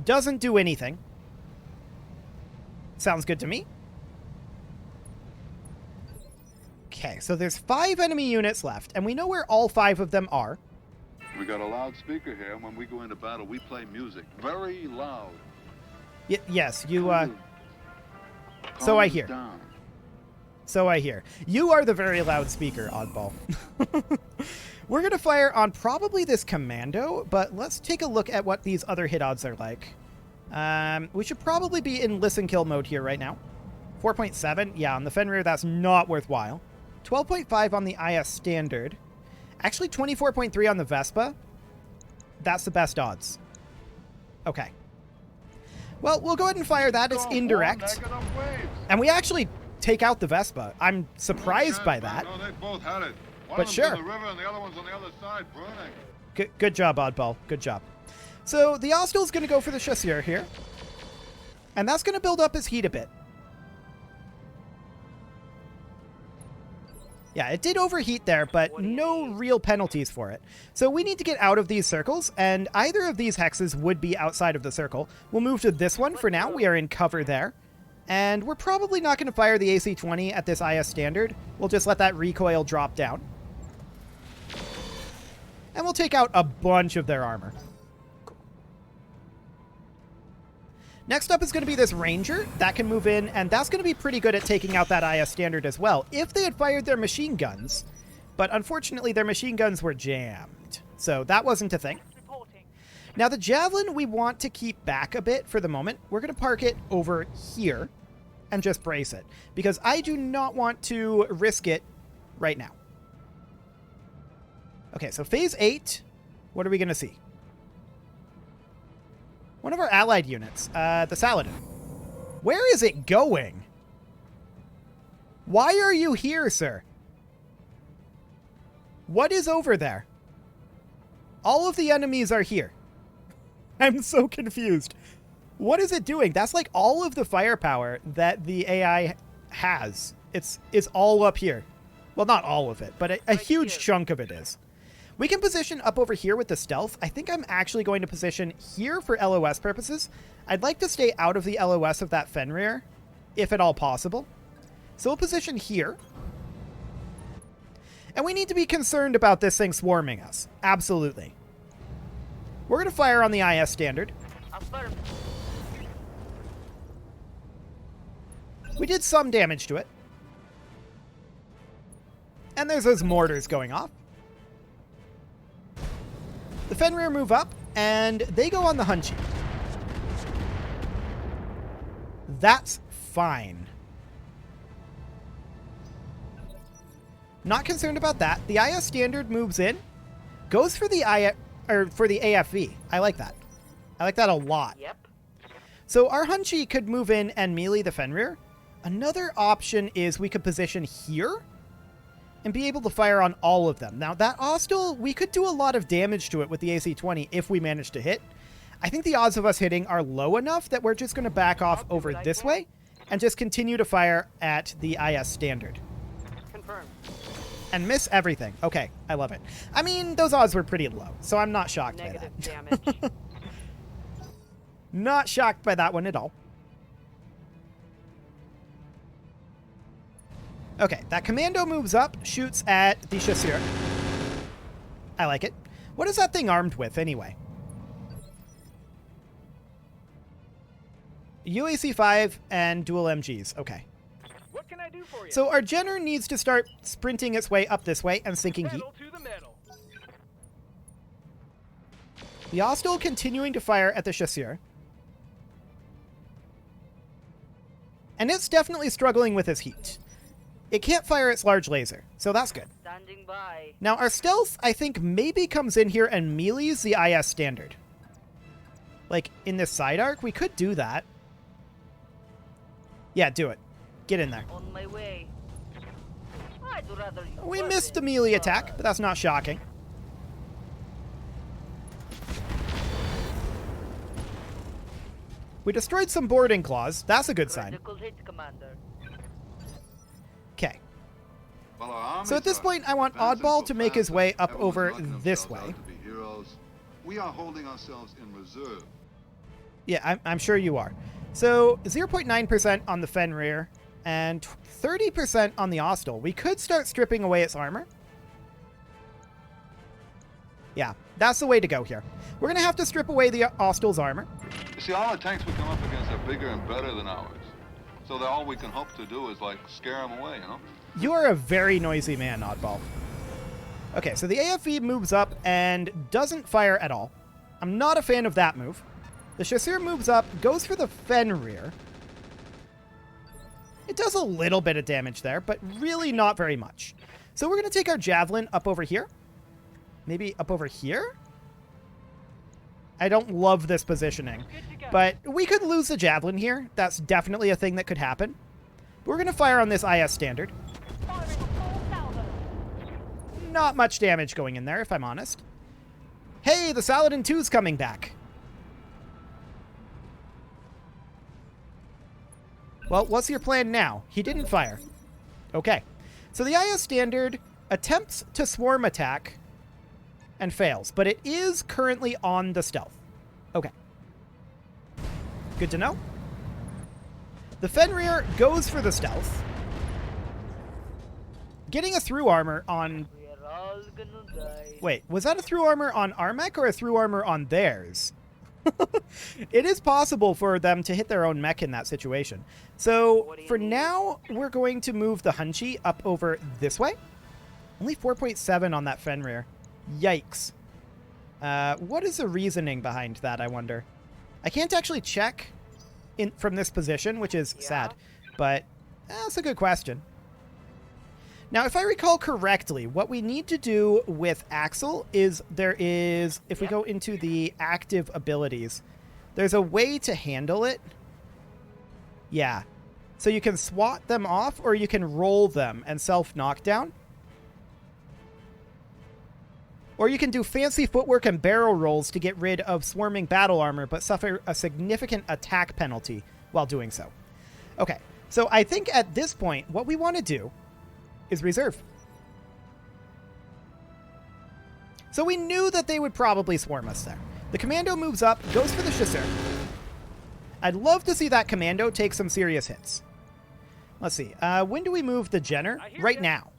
Speaker 1: Doesn't do anything. Sounds good to me. Okay, so there's 5 enemy units left, and we know where all 5 of them are.
Speaker 3: We got a loudspeaker here, and when we go into battle, we play music very loud.
Speaker 1: Yes, you,
Speaker 3: Calm
Speaker 1: so I
Speaker 3: us
Speaker 1: hear.
Speaker 3: down.
Speaker 1: So I hear. You are the very loud speaker, Oddball. We're going to fire on probably this Commando, but let's take a look at what these other hit odds are like. We should probably be in listen kill mode here right now. 4.7. Yeah, on the Fenrir, that's not worthwhile. 12.5 on the IS Standard. Actually, 24.3 on the Vespa. That's the best odds. Okay. Well, we'll go ahead and fire that. It's indirect. And we actually take out the Vespa. I'm surprised by that.
Speaker 3: No, they both had it. One
Speaker 1: But
Speaker 3: of them's
Speaker 1: sure.
Speaker 3: in the river and the other one's on the other side, burning.
Speaker 1: Good job, Oddball. Good job. So the Ostel's going to go for the Chasseur here. And that's going to build up his heat a bit. Yeah, it did overheat there, but no real penalties for it. So we need to get out of these circles, and either of these hexes would be outside of the circle. We'll move to this one for now. We are in cover there. And we're probably not going to fire the AC-20 at this IS Standard. We'll just let that recoil drop down. And we'll take out a bunch of their armor. Next up is going to be this Ranger. That can move in, and that's going to be pretty good at taking out that IS Standard as well, if they had fired their machine guns. But unfortunately, their machine guns were jammed. So that wasn't a thing. Now, the Javelin we want to keep back a bit for the moment. We're going to park it over here and just brace it, because I do not want to risk it right now. Okay, so Phase 8, what are we going to see? One of our allied units, the Saladin. Where is it going? Why are you here, sir? What is over there? All of the enemies are here. I'm so confused. What is it doing? That's like all of the firepower that the AI has. It's all up here. Well, not all of it, but a huge chunk of it is. We can position up over here with the Stealth. I think I'm actually going to position here for LOS purposes. I'd like to stay out of the LOS of that Fenrir, if at all possible. So we'll position here. And we need to be concerned about this thing swarming us. Absolutely. We're going to fire on the IS Standard. We did some damage to it. And there's those mortars going off. The Fenrir move up, and they go on the Hunchy. That's fine. Not concerned about that. The IS standard moves in, goes for the AFV. I like that. I like that a lot.
Speaker 4: Yep.
Speaker 1: So our Hunchy could move in and melee the Fenrir. Another option is we could position here and be able to fire on all of them. Now, that Hostile, we could do a lot of damage to it with the AC-20 if we manage to hit. I think the odds of us hitting are low enough that we're just going to back off over this way and just continue to fire at the IS standard.
Speaker 4: Confirmed.
Speaker 1: And miss everything. Okay, I love it. I mean, those odds were pretty low, so I'm not shocked by
Speaker 4: Negative
Speaker 1: that.
Speaker 4: damage.
Speaker 1: Not shocked by that one at all. Okay, that commando moves up, shoots at the Chasseur. I like it. What is that thing armed with, anyway? UAC-5 and dual MGs. Okay.
Speaker 5: What can I do for you?
Speaker 1: So our Jenner needs to start sprinting its way up this way and sinking heat.
Speaker 5: Pedal to the metal.
Speaker 1: The Hostile continuing to fire at the Chasseur. And it's definitely struggling with its heat. It can't fire its large laser, so that's good.
Speaker 4: Standing by.
Speaker 1: Now, our stealth, I think, maybe comes in here and melees the IS standard. Like, in this side arc, we could do that. Yeah, do it. Get in there.
Speaker 4: On my way. I'd rather you
Speaker 1: We
Speaker 4: wasn't,
Speaker 1: missed the melee attack, but that's not shocking. We destroyed some boarding claws. That's a good sign.
Speaker 4: Critical hit, Commander.
Speaker 1: Okay.
Speaker 3: Well, our armies
Speaker 1: So at this
Speaker 3: are
Speaker 1: point, I want
Speaker 3: advancing
Speaker 1: Oddball
Speaker 3: so
Speaker 1: to make
Speaker 3: fast
Speaker 1: his way
Speaker 3: that
Speaker 1: up
Speaker 3: everyone's
Speaker 1: over
Speaker 3: knocking
Speaker 1: this
Speaker 3: themselves
Speaker 1: way.
Speaker 3: out to be heroes. We are holding ourselves in reserve.
Speaker 1: Yeah, I'm sure you are. So 0.9% on the Fenrir and 30% on the Hostile. We could start stripping away its armor. Yeah, that's the way to go here. We're going to have to strip away the Hostile's armor.
Speaker 3: You see, all the tanks we come up against are bigger and better than ours. So that all we can hope to do is, like, scare them away, you know?
Speaker 1: You are a very noisy man, Oddball. Okay, so the AFV moves up and doesn't fire at all. I'm not a fan of that move. The Chasseur moves up, goes for the Fenrir. It does a little bit of damage there, but really not very much. So we're going to take our Javelin up over here. Maybe up over here? I don't love this positioning, but we could lose the Javelin here. That's definitely a thing that could happen. We're going to fire on this IS standard.
Speaker 4: Firing a full salvo.
Speaker 1: Not much damage going in there, if I'm honest. Hey, the Saladin 2's coming back. Well, what's your plan now? He didn't fire. Okay. So the IS standard attempts to swarm attack and fails, but it is currently on the stealth. Okay. Good to know. The Fenrir goes for the stealth. Getting a through armor on...
Speaker 4: We're all gonna die.
Speaker 1: Wait, was that a through armor on our mech or a through armor on theirs? It is possible for them to hit their own mech in that situation. So for now, we're going to move the Hunchy up over this way. Only 4.7 on that Fenrir. Yikes. What is the reasoning behind that, I wonder? I can't actually check from this position, which is sad, but that's a good question. Now, if I recall correctly, what we need to do with Axel is if we go into the active abilities, there's a way to handle it. Yeah. So you can swat them off or you can roll them and self-knockdown. Or you can do fancy footwork and barrel rolls to get rid of swarming battle armor, but suffer a significant attack penalty while doing so. Okay, so I think at this point, what we want to do is reserve. So we knew that they would probably swarm us there. The commando moves up, goes for the Chasseur. I'd love to see that commando take some serious hits. Let's see. When do we move the Jenner? Right now.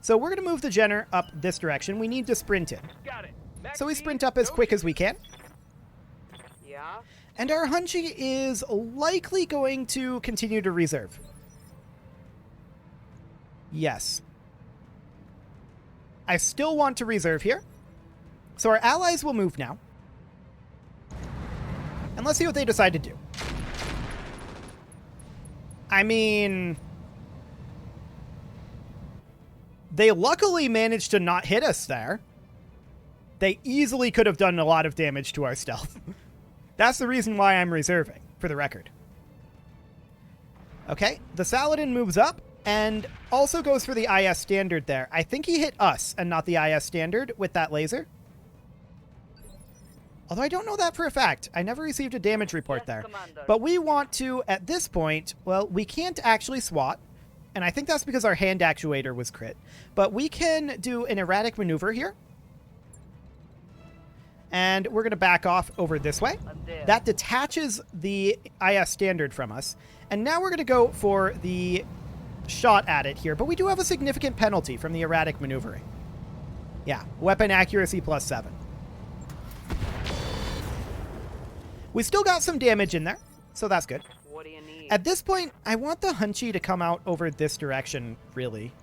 Speaker 1: So we're going to move the Jenner up this direction. We need to sprint in.
Speaker 5: Got it.
Speaker 1: So we sprint up as quick as we can.
Speaker 4: Yeah?
Speaker 1: And our Hunchy is likely going to continue to reserve. Yes. I still want to reserve here. So our allies will move now. And let's see what they decide to do. I mean, they luckily managed to not hit us there. They easily could have done a lot of damage to our stealth. That's the reason why I'm reserving, for the record. Okay, the Saladin moves up and also goes for the IS standard there. I think he hit us and not the IS standard with that laser. Although I don't know that for a fact. I never received a damage report
Speaker 4: Yes,
Speaker 1: there.
Speaker 4: Commander.
Speaker 1: But we want to, at this point, well, we can't actually SWAT. And I think that's because our hand actuator was crit. But we can do an erratic maneuver here. And we're going to back off over this way.
Speaker 4: I'm there.
Speaker 1: That detaches the IS standard from us. And now we're going to go for the shot at it here. But we do have a significant penalty from the erratic maneuvering. Yeah, weapon accuracy +7. We still got some damage in there, so that's good.
Speaker 4: What do you need?
Speaker 1: At this point, I want the Hunchy to come out over this direction, really.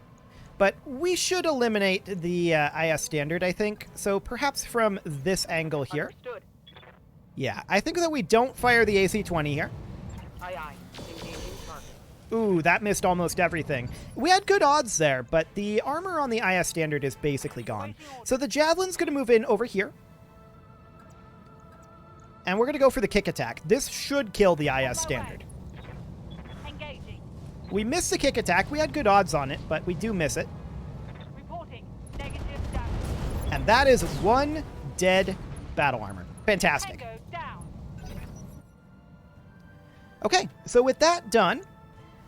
Speaker 1: But we should eliminate the IS standard, I think. So perhaps from this angle here.
Speaker 4: Understood.
Speaker 1: Yeah, I think that we don't fire the AC-20 here.
Speaker 4: Aye, aye. Engaging target.
Speaker 1: Ooh, that missed almost everything. We had good odds there, but the armor on the IS standard is basically gone. So the Javelin's going to move in over here. And we're going to go for the kick attack. This should kill the IS standard.
Speaker 4: Engaging.
Speaker 1: We missed the kick attack. We had good odds on it, but we do miss it.
Speaker 4: Reporting. Negative damage.
Speaker 1: And that is one dead battle armor. Fantastic.
Speaker 4: Tango down.
Speaker 1: Okay, so with that done,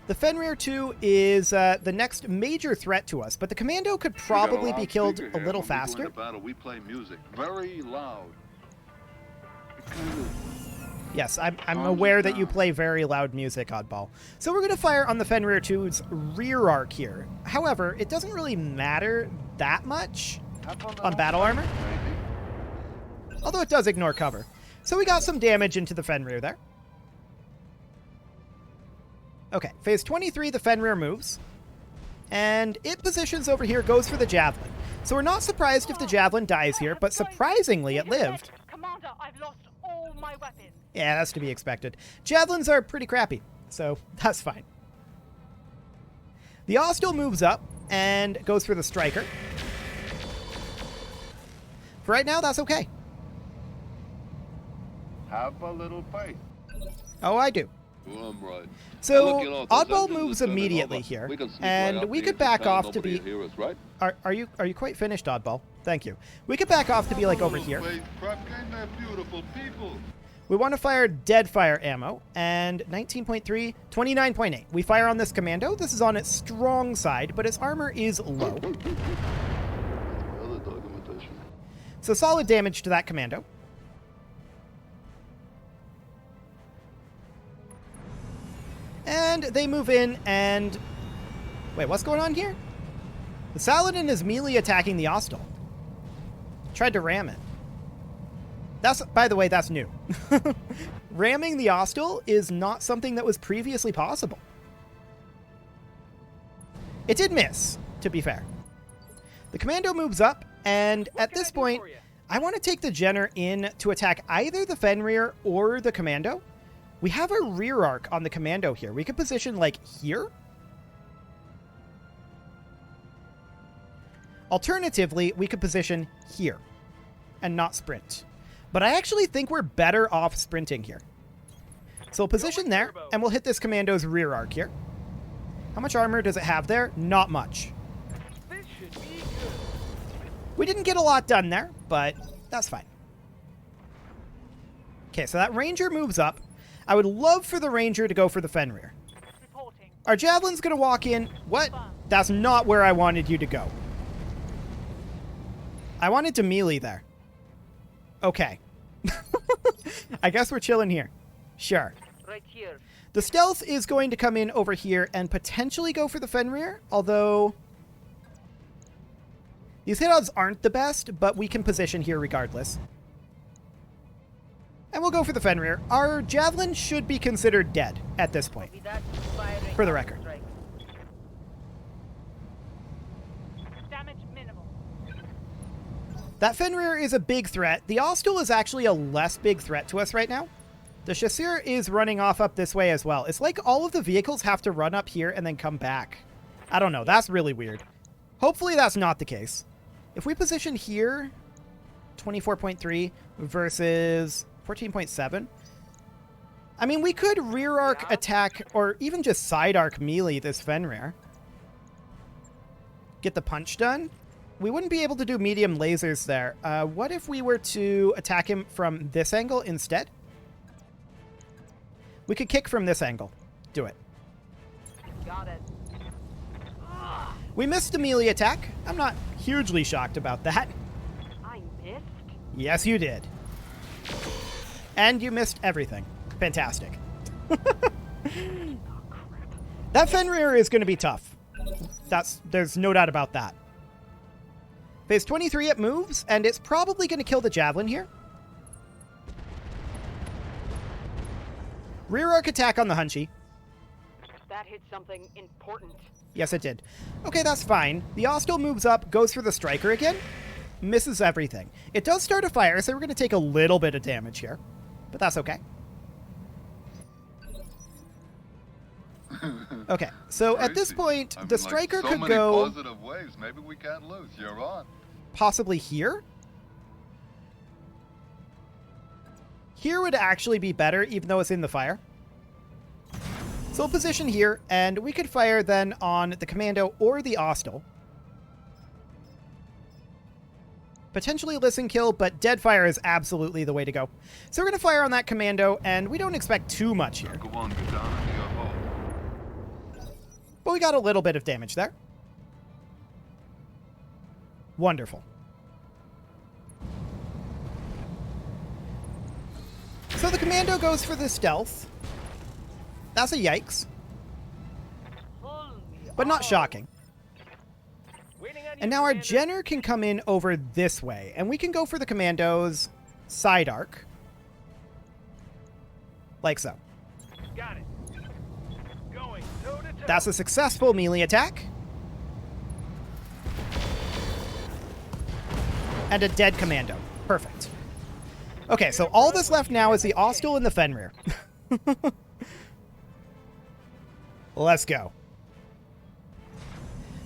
Speaker 1: the Fenrir 2 is the next major threat to us, but the Commando could probably be killed a little faster.
Speaker 3: In the battle, we play music very loud.
Speaker 1: Yes, I'm aware that you play very loud music, Oddball. So we're going to fire on the Fenrir 2's rear arc here. However, it doesn't really matter that much on battle armor, although it does ignore cover. So we got some damage into the Fenrir there. Okay, phase 23, the Fenrir moves. And it positions over here, goes for the Javelin. So we're not surprised if the Javelin dies here, but surprisingly it lived.
Speaker 4: Commander, I've lost all my weapons.
Speaker 1: Yeah, that's to be expected. Javelins are pretty crappy, so that's fine. The Ostil moves up and goes for the Striker. For right now, that's okay.
Speaker 3: Have a little faith.
Speaker 1: Oh, I do.
Speaker 3: Well, I'm right.
Speaker 1: So,
Speaker 3: Look, you know, those
Speaker 1: Oddball
Speaker 3: engines
Speaker 1: moves
Speaker 3: are turning
Speaker 1: immediately
Speaker 3: over.
Speaker 1: here,
Speaker 3: We can sneak
Speaker 1: and
Speaker 3: right up
Speaker 1: we
Speaker 3: the
Speaker 1: could back
Speaker 3: exit
Speaker 1: off
Speaker 3: tunnel,
Speaker 1: to be...
Speaker 3: nobody will hear us, right?
Speaker 1: Are you quite finished, Oddball? Thank you. We could back off to be like over here.
Speaker 3: Wait, crap, ain't that beautiful people?
Speaker 1: We want to fire dead fire ammo, and 19.3, 29.8. We fire on this Commando. This is on its strong side, but its armor is low.
Speaker 3: Other documentation.
Speaker 1: So solid damage to that Commando. And they move in and... Wait, what's going on here? The Saladin is melee attacking the Ostil. Tried to ram it. That's, by the way, that's new. Ramming the Ostil is not something that was previously possible. It did miss, to be fair. The Commando moves up, and at this point, I want to take the Jenner in to attack either the Fenrir or the Commando. We have a rear arc on the Commando here. We could position, like, here. Alternatively, we could position here and not sprint. But I actually think we're better off sprinting here. So we'll position there, and we'll hit this Commando's rear arc here. How much armor does it have there? Not much.
Speaker 5: This should be good.
Speaker 1: We didn't get a lot done there, but that's fine. Okay, so that Ranger moves up. I would love for the Ranger to go for the Fenrir.
Speaker 4: Reporting.
Speaker 1: Our Javelin's going to walk in. What? That's not where I wanted you to go. I wanted to melee there. Okay. I guess we're chilling here. Sure.
Speaker 4: Right here.
Speaker 1: The Stealth is going to come in over here and potentially go for the Fenrir, although these hit odds aren't the best, but we can position here regardless. And we'll go for the Fenrir. Our Javelin should be considered dead at this point,
Speaker 4: Be that firing
Speaker 1: for the record.
Speaker 4: strike. Damage minimal.
Speaker 1: That Fenrir is a big threat. The Ostel is actually a less big threat to us right now. The Chasseur is running off up this way as well. It's like all of the vehicles have to run up here and then come back. I don't know. That's really weird. Hopefully that's not the case. If we position here, 24.3 versus 14.7. I mean, we could rear arc attack or even just side arc melee this Fenrir. Get the punch done. We wouldn't be able to do medium lasers there. What if we were to attack him from this angle instead? We could kick from this angle. Do it.
Speaker 4: Got it.
Speaker 1: We missed a melee attack. I'm not hugely shocked about that.
Speaker 2: I missed?
Speaker 1: Yes, you did. And you missed everything. Fantastic. That Fenrir is going to be tough. There's no doubt about that. Phase 23, it moves, and it's probably going to kill the Javelin here. Rear arc attack on the Hunchy.
Speaker 4: That hit something important.
Speaker 1: Yes, it did. Okay, that's fine. The Ostel moves up, goes for the Striker again. Misses everything. It does start a fire, so we're going to take a little bit of damage here. But that's okay. Okay, so at this point, the Striker
Speaker 3: so
Speaker 1: could
Speaker 3: many
Speaker 1: go
Speaker 3: positive ways. Maybe we can't lose. You're on.
Speaker 1: possibly here. Here would actually be better, even though it's in the fire. So we'll position here, and we could fire then on the Commando or the Ostel. Potentially listen kill, but dead fire is absolutely the way to go. So we're going to fire on that Commando, and we don't expect too much here.
Speaker 3: Go on, get down into your hole.
Speaker 1: But we got a little bit of damage there. Wonderful. So the Commando goes for the stealth. That's a yikes. But not shocking. And now our Jenner can come in over this way. And we can go for the Commando's side arc. Like so.
Speaker 5: Got it. Going toe to toe.
Speaker 1: That's a successful melee attack. And a dead Commando. Perfect. Okay, so all that's left now is the Ostel and the Fenrir. Let's go.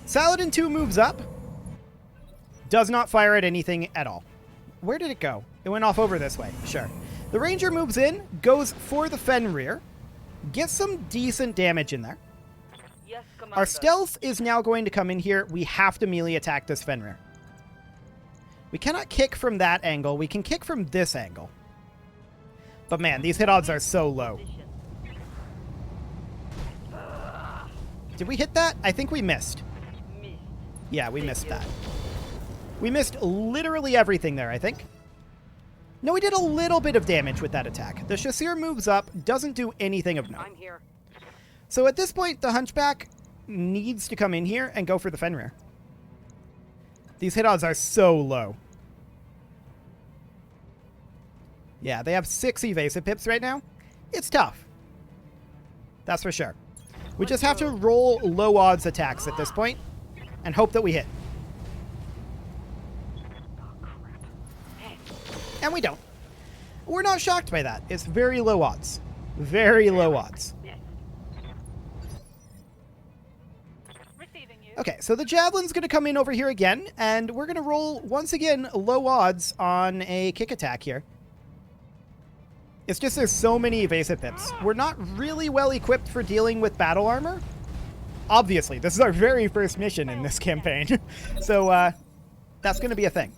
Speaker 1: Saladin 2 moves up. Does not fire at anything at all. Where did it go? It went off over this way. Sure. The Ranger moves in, goes for the Fenrir. Gets some decent damage in there.
Speaker 4: Yes, Commander.
Speaker 1: Our stealth is now going to come in here. We have to melee attack this Fenrir. We cannot kick from that angle. We can kick from this angle. But man, these hit odds are so low. Did we hit that? I think we missed. Yeah, we missed that. We missed literally everything there, I think. No, we did a little bit of damage with that attack. The Chasseur moves up, doesn't do anything of note.
Speaker 4: I'm here.
Speaker 1: So at this point, the Hunchback needs to come in here and go for the Fenrir. These hit odds are so low. Yeah, they have 6 evasive pips right now. It's tough. That's for sure. We just have to roll low odds attacks at this point and hope that we hit. And we don't. We're not shocked by that. It's very low odds. Very low odds.
Speaker 4: Receiving you.
Speaker 1: Okay, so the Javelin's going to come in over here again, and we're going to roll, once again, low odds on a kick attack here. It's just there's so many evasive pips. We're not really well equipped for dealing with battle armor. Obviously, this is our very first mission in this campaign. So, that's going to be a thing.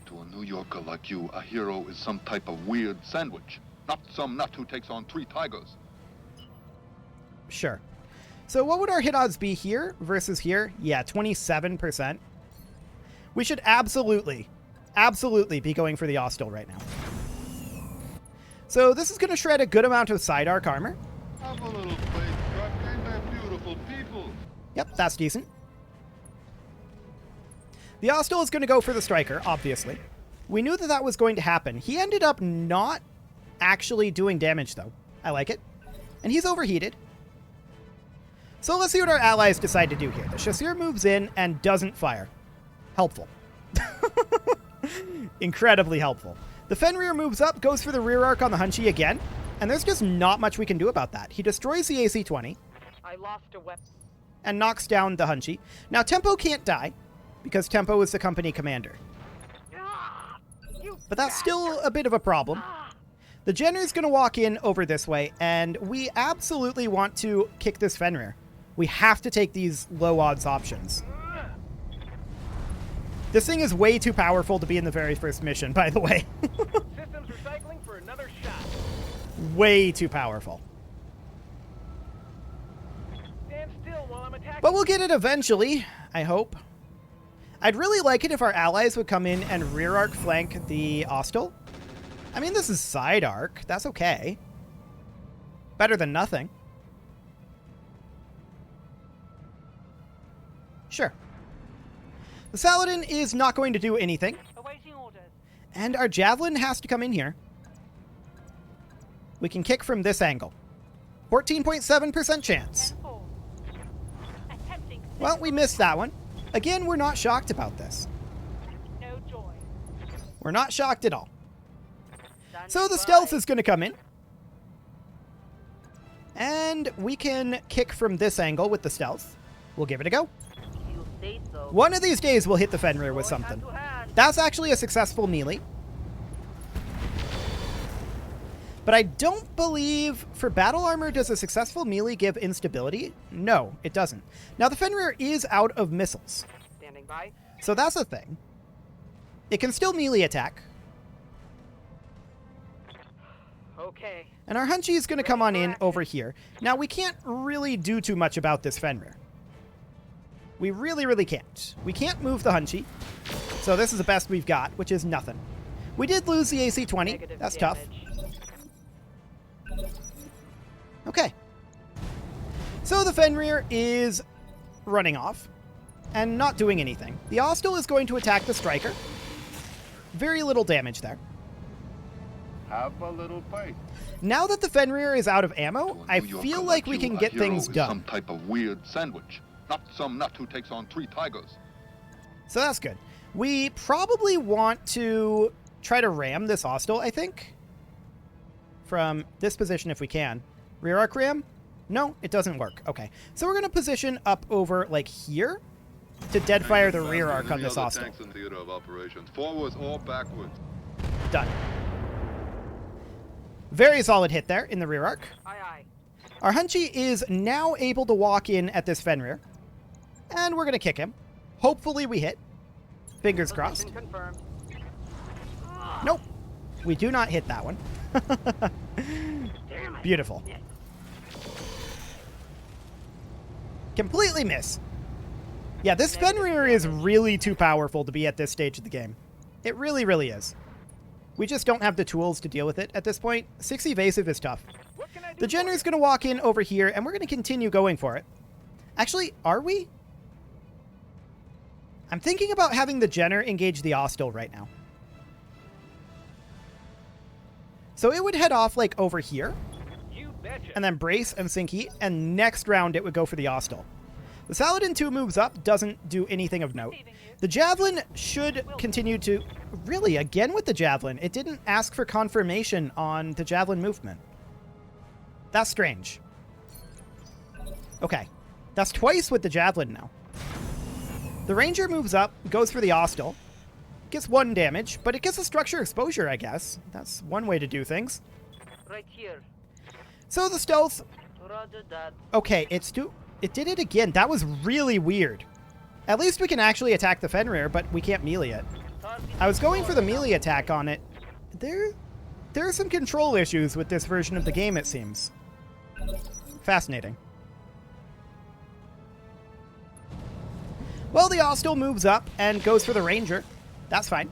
Speaker 3: To a New Yorker like you, a hero is some type of weird sandwich. Not some nut who takes on 3 tigers.
Speaker 1: Sure. So what would our hit odds be here versus here? Yeah, 27%. We should absolutely be going for the Ostel right now. So this is going to shred a good amount of side arc armor.
Speaker 3: Have a little faith, Truck. They're beautiful people.
Speaker 1: Yep, that's decent. The Ostel is going to go for the Striker, obviously. We knew that that was going to happen. He ended up not actually doing damage, though. I like it. And he's overheated. So let's see what our allies decide to do here. The Chasseur moves in and doesn't fire. Helpful. Incredibly helpful. The Fenrir moves up, goes for the rear arc on the Hunchy again, and there's just not much we can do about that. He destroys the AC-20
Speaker 4: I lost a weapon.
Speaker 1: and knocks down the Hunchy. Now, Tempo can't die, because Tempo is the company commander.
Speaker 4: Ah, you
Speaker 1: But that's still a bit of a problem. The Jenner's going to walk in over this way, and we absolutely want to kick this Fenrir. We have to take these low odds options. This thing is way too powerful to be in the very first mission, by the way.
Speaker 5: Systems recycling for another shot.
Speaker 1: Way too powerful.
Speaker 5: Stand still while I'm attacking.
Speaker 1: But we'll get it eventually, I hope. I'd really like it if our allies would come in and rear arc flank the Ostel. I mean, this is side arc. That's okay. Better than nothing. Sure. The Saladin is not going to do anything,
Speaker 4: Awaiting orders.
Speaker 1: and our Javelin has to come in here. We can kick from this angle. 14.7% chance.
Speaker 4: 10-4. Attempting.
Speaker 1: Well, we missed that one. Again, we're not shocked about this.
Speaker 4: No joy.
Speaker 1: We're not shocked at all.
Speaker 4: Standing
Speaker 1: So the
Speaker 4: by.
Speaker 1: stealth is going to come in. And we can kick from this angle with the stealth. We'll give it a go.
Speaker 4: You say so.
Speaker 1: One of these days we'll hit the Fenrir with
Speaker 4: Going hand
Speaker 1: something.
Speaker 4: to hand.
Speaker 1: That's actually a successful melee. But I don't believe for battle armor does a successful melee give instability? No, it doesn't. Now the Fenrir is out of missiles.
Speaker 4: Standing by.
Speaker 1: So that's a thing. It can still melee attack.
Speaker 4: Okay.
Speaker 1: And our Hunchy is going to come on in over here. Now, we can't really do too much about this Fenrir. We really, really can't. We can't move the Hunchy. So this is the best we've got, which is nothing. We did lose the AC-20.
Speaker 4: Negative
Speaker 1: That's
Speaker 4: damage.
Speaker 1: tough. Okay. So the Fenrir is running off and not doing anything. The Ostel is going to attack the Striker. Very little damage there.
Speaker 3: Have a little faith.
Speaker 1: Now that the Fenrir is out of ammo,
Speaker 3: To a
Speaker 1: I
Speaker 3: New Yorker
Speaker 1: feel like we
Speaker 3: you,
Speaker 1: can
Speaker 3: a
Speaker 1: get
Speaker 3: hero
Speaker 1: things
Speaker 3: is
Speaker 1: done.
Speaker 3: Some type of weird sandwich, not some nut who takes on 3 tigers.
Speaker 1: So that's good. We probably want to try to ram this Ostel, I think. From this position if we can. Rear arc ram? No, it doesn't work. Okay. So we're going to position up over, like, here to dead fire the rear arc on this Ostel.
Speaker 3: Tanks in theater of operations, forwards or backwards.
Speaker 1: Done. Very solid hit there in the rear arc.
Speaker 4: Aye, aye.
Speaker 1: Our Hunchy is now able to walk in at this Fenrir. And we're going to kick him. Hopefully we hit. Fingers crossed.
Speaker 4: Position confirmed.
Speaker 1: Nope. We do not hit that one.
Speaker 4: Damn it.
Speaker 1: Beautiful. Completely miss. Yeah, this Fenrir is really too powerful to be at this stage of the game. It really, really is. We just don't have the tools to deal with it at this point. 6 evasive is tough.
Speaker 5: What can I do
Speaker 1: The
Speaker 5: for
Speaker 1: Jenner's
Speaker 5: you?
Speaker 1: going to walk in over here, and we're going to continue going for it. Actually, are we? I'm thinking about having the Jenner engage the Ostel right now. So it would head off, like, over here,
Speaker 5: You betcha.
Speaker 1: and then brace and sink heat, and next round it would go for the Ostel. The Saladin 2 moves up, doesn't do anything of note. The Javelin should continue to... Really, again with the Javelin, it didn't ask for confirmation on the Javelin movement. That's strange. Okay. That's twice with the Javelin now. The Ranger moves up, goes for the Ostel. Gets 1 damage, but it gets a structure exposure, I guess. That's one way to do things.
Speaker 4: Right here.
Speaker 1: So the stealth...
Speaker 4: Roger that.
Speaker 1: Okay, it did it again. That was really weird. At least we can actually attack the Fenrir, but we can't melee it. I was going for the melee attack on it. There are some control issues with this version of the game, it seems. Fascinating. Well, the Ostel moves up and goes for the Ranger. That's fine.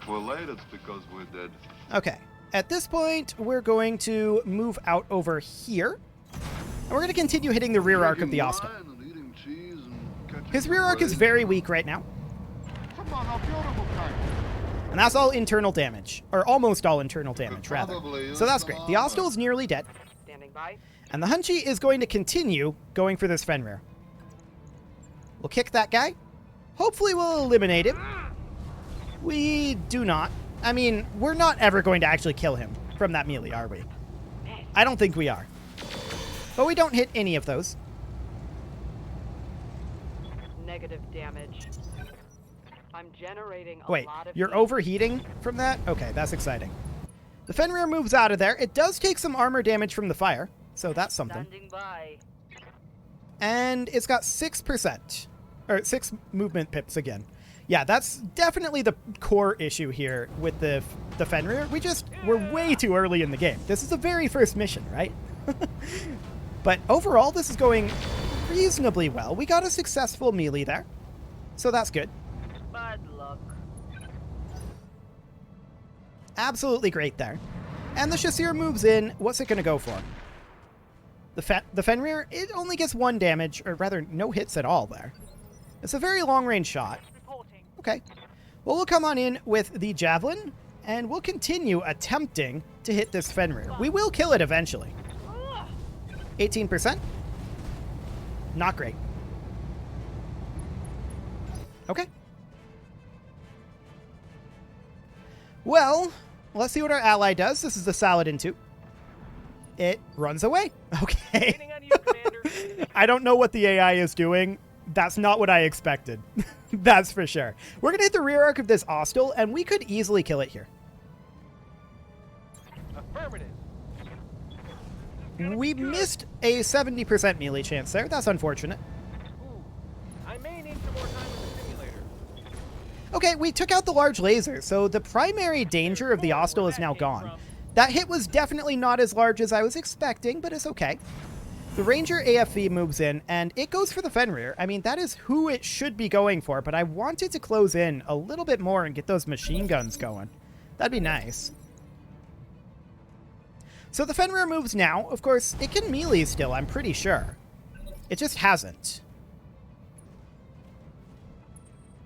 Speaker 3: We're late, it's because we're dead.
Speaker 1: Okay. At this point, we're going to move out over here. And we're going to continue hitting the rear arc of the Ostel.
Speaker 3: Drinking wine and eating cheese and catching
Speaker 1: His rear arc is
Speaker 3: rays.
Speaker 1: very weak right now.
Speaker 3: Come on, how beautiful time.
Speaker 1: And that's all internal damage. Or almost all internal damage, rather.
Speaker 3: probably use
Speaker 1: So that's
Speaker 3: some
Speaker 1: great. The
Speaker 3: armor.
Speaker 1: Ostel is nearly dead.
Speaker 4: Standing by.
Speaker 1: And the Hunchy is going to continue going for this Fenrir. We'll kick that guy. Hopefully we'll eliminate him. We do not. I mean, we're not ever going to actually kill him from that melee, are we? I don't think we are. But we don't hit any of those.
Speaker 4: Negative damage. I'm generating a
Speaker 1: Wait,
Speaker 4: lot of
Speaker 1: you're
Speaker 4: heat.
Speaker 1: overheating from that? Okay, that's exciting. The Fenrir moves out of there. It does take some armor damage from the fire, so that's something.
Speaker 4: Standing by.
Speaker 1: And it's got 6%. Or 6 movement pips again. Yeah, that's definitely the core issue here with the Fenrir. We're way too early in the game. This is the very first mission, right? But overall, this is going reasonably well. We got a successful melee there, so that's good.
Speaker 4: Bad luck.
Speaker 1: Absolutely great there. And the Chasseur moves in. What's it going to go for? The Fenrir, it only gets 1 damage, or rather no hits at all there. It's a very long-range shot. Okay. Well, we'll come on in with the Javelin, and we'll continue attempting to hit this Fenrir. We will kill it eventually. 18%. Not great. Okay. Well, let's see what our ally does. This is the Saladin 2. It runs away. Okay.
Speaker 5: Waiting on you, Commander.
Speaker 1: I don't know what the AI is doing. That's not what I expected. That's for sure. We're going to hit the rear arc of this Ostel, and we could easily kill it here.
Speaker 5: Affirmative.
Speaker 1: We missed a 70% melee chance there. That's unfortunate.
Speaker 5: Ooh, I may need some more time in the simulator.
Speaker 1: Okay, we took out the large laser, so the primary danger of the Ostel is now gone. That hit was definitely not as large as I was expecting, but it's okay. The Ranger AFV moves in, and it goes for the Fenrir. I mean, that is who it should be going for, but I wanted to close in a little bit more and get those machine guns going. That'd be nice. So the Fenrir moves now. Of course, it can melee still, I'm pretty sure. It just hasn't.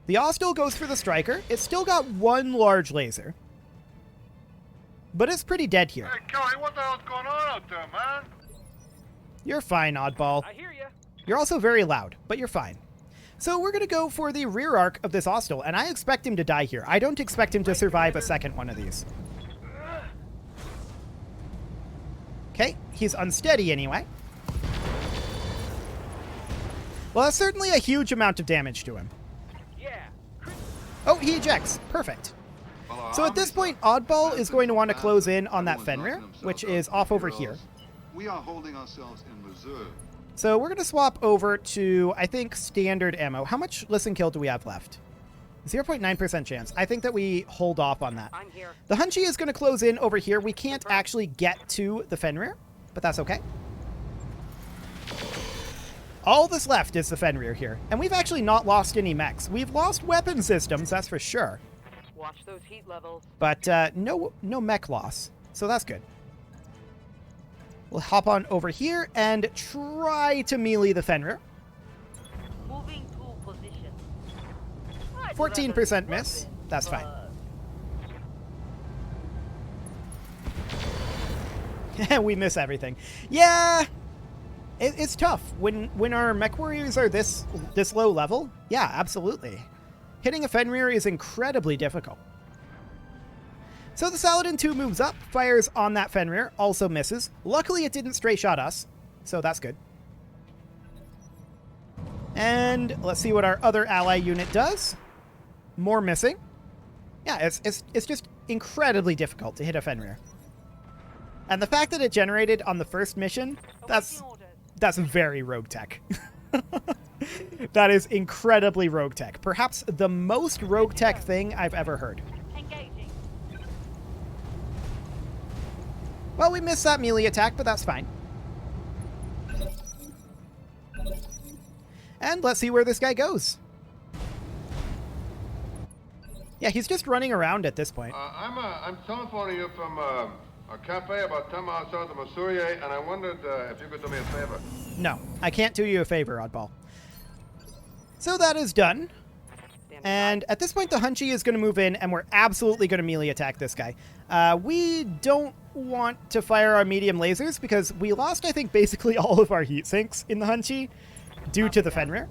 Speaker 1: The Ostel goes for the Striker. It's still got 1 large laser. But it's pretty dead here.
Speaker 3: Hey, Kelly, what the hell's going on out there, man?
Speaker 1: You're fine, Oddball.
Speaker 5: I hear you.
Speaker 1: You're also very loud, but you're fine. So we're going to go for the rear arc of this Ostel, and I expect him to die here. I don't expect him to survive a second one of these. Okay, he's unsteady anyway. Well, that's certainly a huge amount of damage to him.
Speaker 5: Yeah.
Speaker 1: Oh, he ejects. Perfect. So at this point, Oddball is going to want to close in on that Fenrir, which is off over here.
Speaker 3: We are holding ourselves in reserve.
Speaker 1: So we're going to swap over to, I think, standard ammo. How much listen kill do we have left? 0.9% chance. I think that we hold off on that.
Speaker 4: I'm here.
Speaker 1: The Hunchy is going to close in over here. We can't actually get to the Fenrir, but that's okay. All that's left is the Fenrir here. And we've actually not lost any mechs. We've lost weapon systems, that's for sure.
Speaker 4: Watch those heat levels.
Speaker 1: But no mech loss, so that's good. We'll hop on over here and try to melee the Fenrir.
Speaker 4: Moving to position.
Speaker 1: 14% miss. That's fine. We miss everything. Yeah, it's tough when our mech warriors are this low level. Yeah, absolutely. Hitting a Fenrir is incredibly difficult. So the Saladin 2 moves up, fires on that Fenrir, also misses. Luckily, it didn't stray shot us, so that's good. And let's see what our other ally unit does. More missing. Yeah, it's just incredibly difficult to hit a Fenrir. And the fact that it generated on the first mission, that's very RogueTech. That is incredibly RogueTech. Perhaps the most RogueTech thing I've ever heard.
Speaker 2: Engaging.
Speaker 1: Well, we missed that melee attack, but that's fine. And let's see where this guy goes. Yeah, he's just running around at this point.
Speaker 3: I'm telephoning you from a cafe about 10 miles south of Masurier, and I wondered if you could do me a favor.
Speaker 1: No, I can't do you a favor, Oddball. So that is done. And at this point, the Hunchy is going to move in, and we're absolutely going to melee attack this guy. We don't want to fire our medium lasers because we lost, I think, basically all of our heat sinks in the Hunchy due to the Fenrir.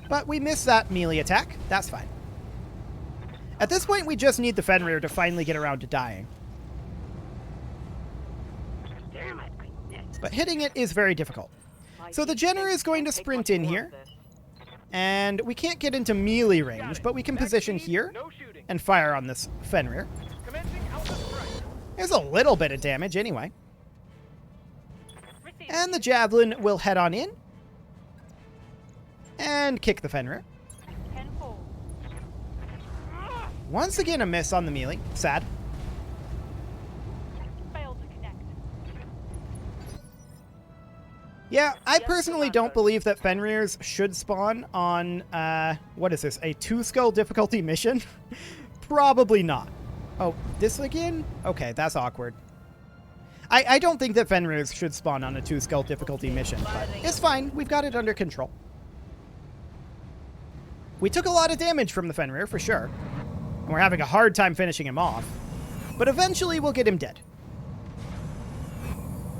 Speaker 1: But we missed that melee attack. That's fine. At this point, we just need the Fenrir to finally get around to dying.
Speaker 4: Damn it, I missed.
Speaker 1: But hitting it is very difficult. So the Jenner is going to sprint in here. And we can't get into melee range, but we can position here
Speaker 5: No shooting.
Speaker 1: and fire on this Fenrir.
Speaker 5: Commencing Alpha strike.
Speaker 1: There's a little bit of damage anyway. And the Javelin will head on in. And kick the Fenrir.
Speaker 4: Tenfold.
Speaker 1: Once again, a miss on the melee. Sad.
Speaker 4: Failed to connect.
Speaker 1: Yeah, I
Speaker 4: Yes,
Speaker 1: personally
Speaker 4: Commander.
Speaker 1: don't believe that Fenrirs should spawn on, what is this, a 2-skull difficulty mission? Probably not. Oh, this again? Okay, that's awkward. I don't think that Fenrirs should spawn on a 2-skull difficulty mission, but it's fine. We've got it under control. We took a lot of damage from the Fenrir, for sure. And we're having a hard time finishing him off. But eventually we'll get him dead.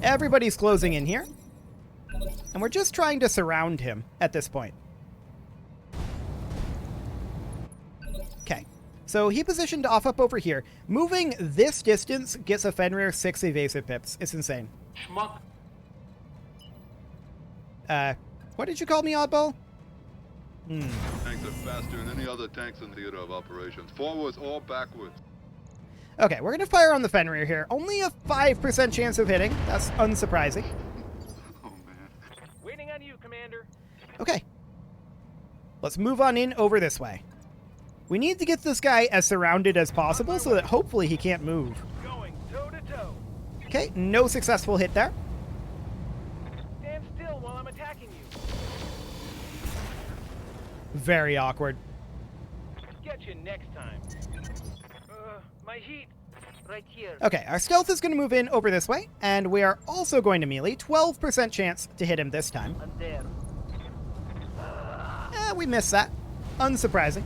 Speaker 1: Everybody's closing in here. And we're just trying to surround him at this point. Okay. So he positioned off up over here. Moving this distance gets a Fenrir 6 evasive pips. It's insane.
Speaker 3: Schmuck.
Speaker 1: What did you call me, Oddball?
Speaker 3: Tanks are faster than any other tanks in theater of operations. Forwards or backwards.
Speaker 1: Okay, we're going to fire on the Fenrir here. Only a 5% chance of hitting. That's unsurprising.
Speaker 3: Oh, man.
Speaker 5: Waiting on you, Commander.
Speaker 1: Okay. Let's move on in over this way. We need to get this guy as surrounded as possible so that hopefully he can't move.
Speaker 5: Going toe to toe.
Speaker 1: Okay, no successful hit there.
Speaker 5: Stand still while I'm attacking you.
Speaker 1: Very awkward.
Speaker 5: Get you next time. My heat.
Speaker 4: Right here.
Speaker 1: Okay, our stealth is going to move in over this way, and we are also going to melee. 12% chance to hit him this time.
Speaker 4: I'm there.
Speaker 1: We missed that. Unsurprising.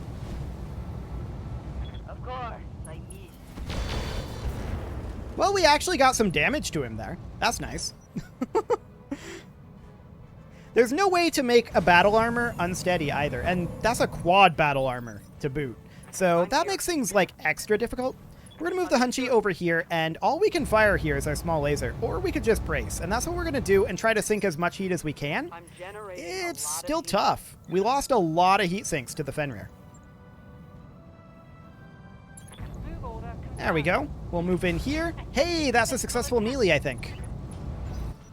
Speaker 4: Of course, I missed.
Speaker 1: Well, we actually got some damage to him there. That's nice. There's no way to make a battle armor unsteady either, and that's a quad battle armor to boot. So that makes things, like, extra difficult. We're going to move the Hunchy over here, and all we can fire here is our small laser, or we could just brace, and that's what we're going to do and try to sink as much heat as we can.
Speaker 4: I'm generating
Speaker 1: It's
Speaker 4: a lot
Speaker 1: still
Speaker 4: of heat.
Speaker 1: tough. We lost a lot of heat sinks to the Fenrir.
Speaker 4: Google that
Speaker 1: There we go. We'll move in here. Hey, that's a successful melee, I think.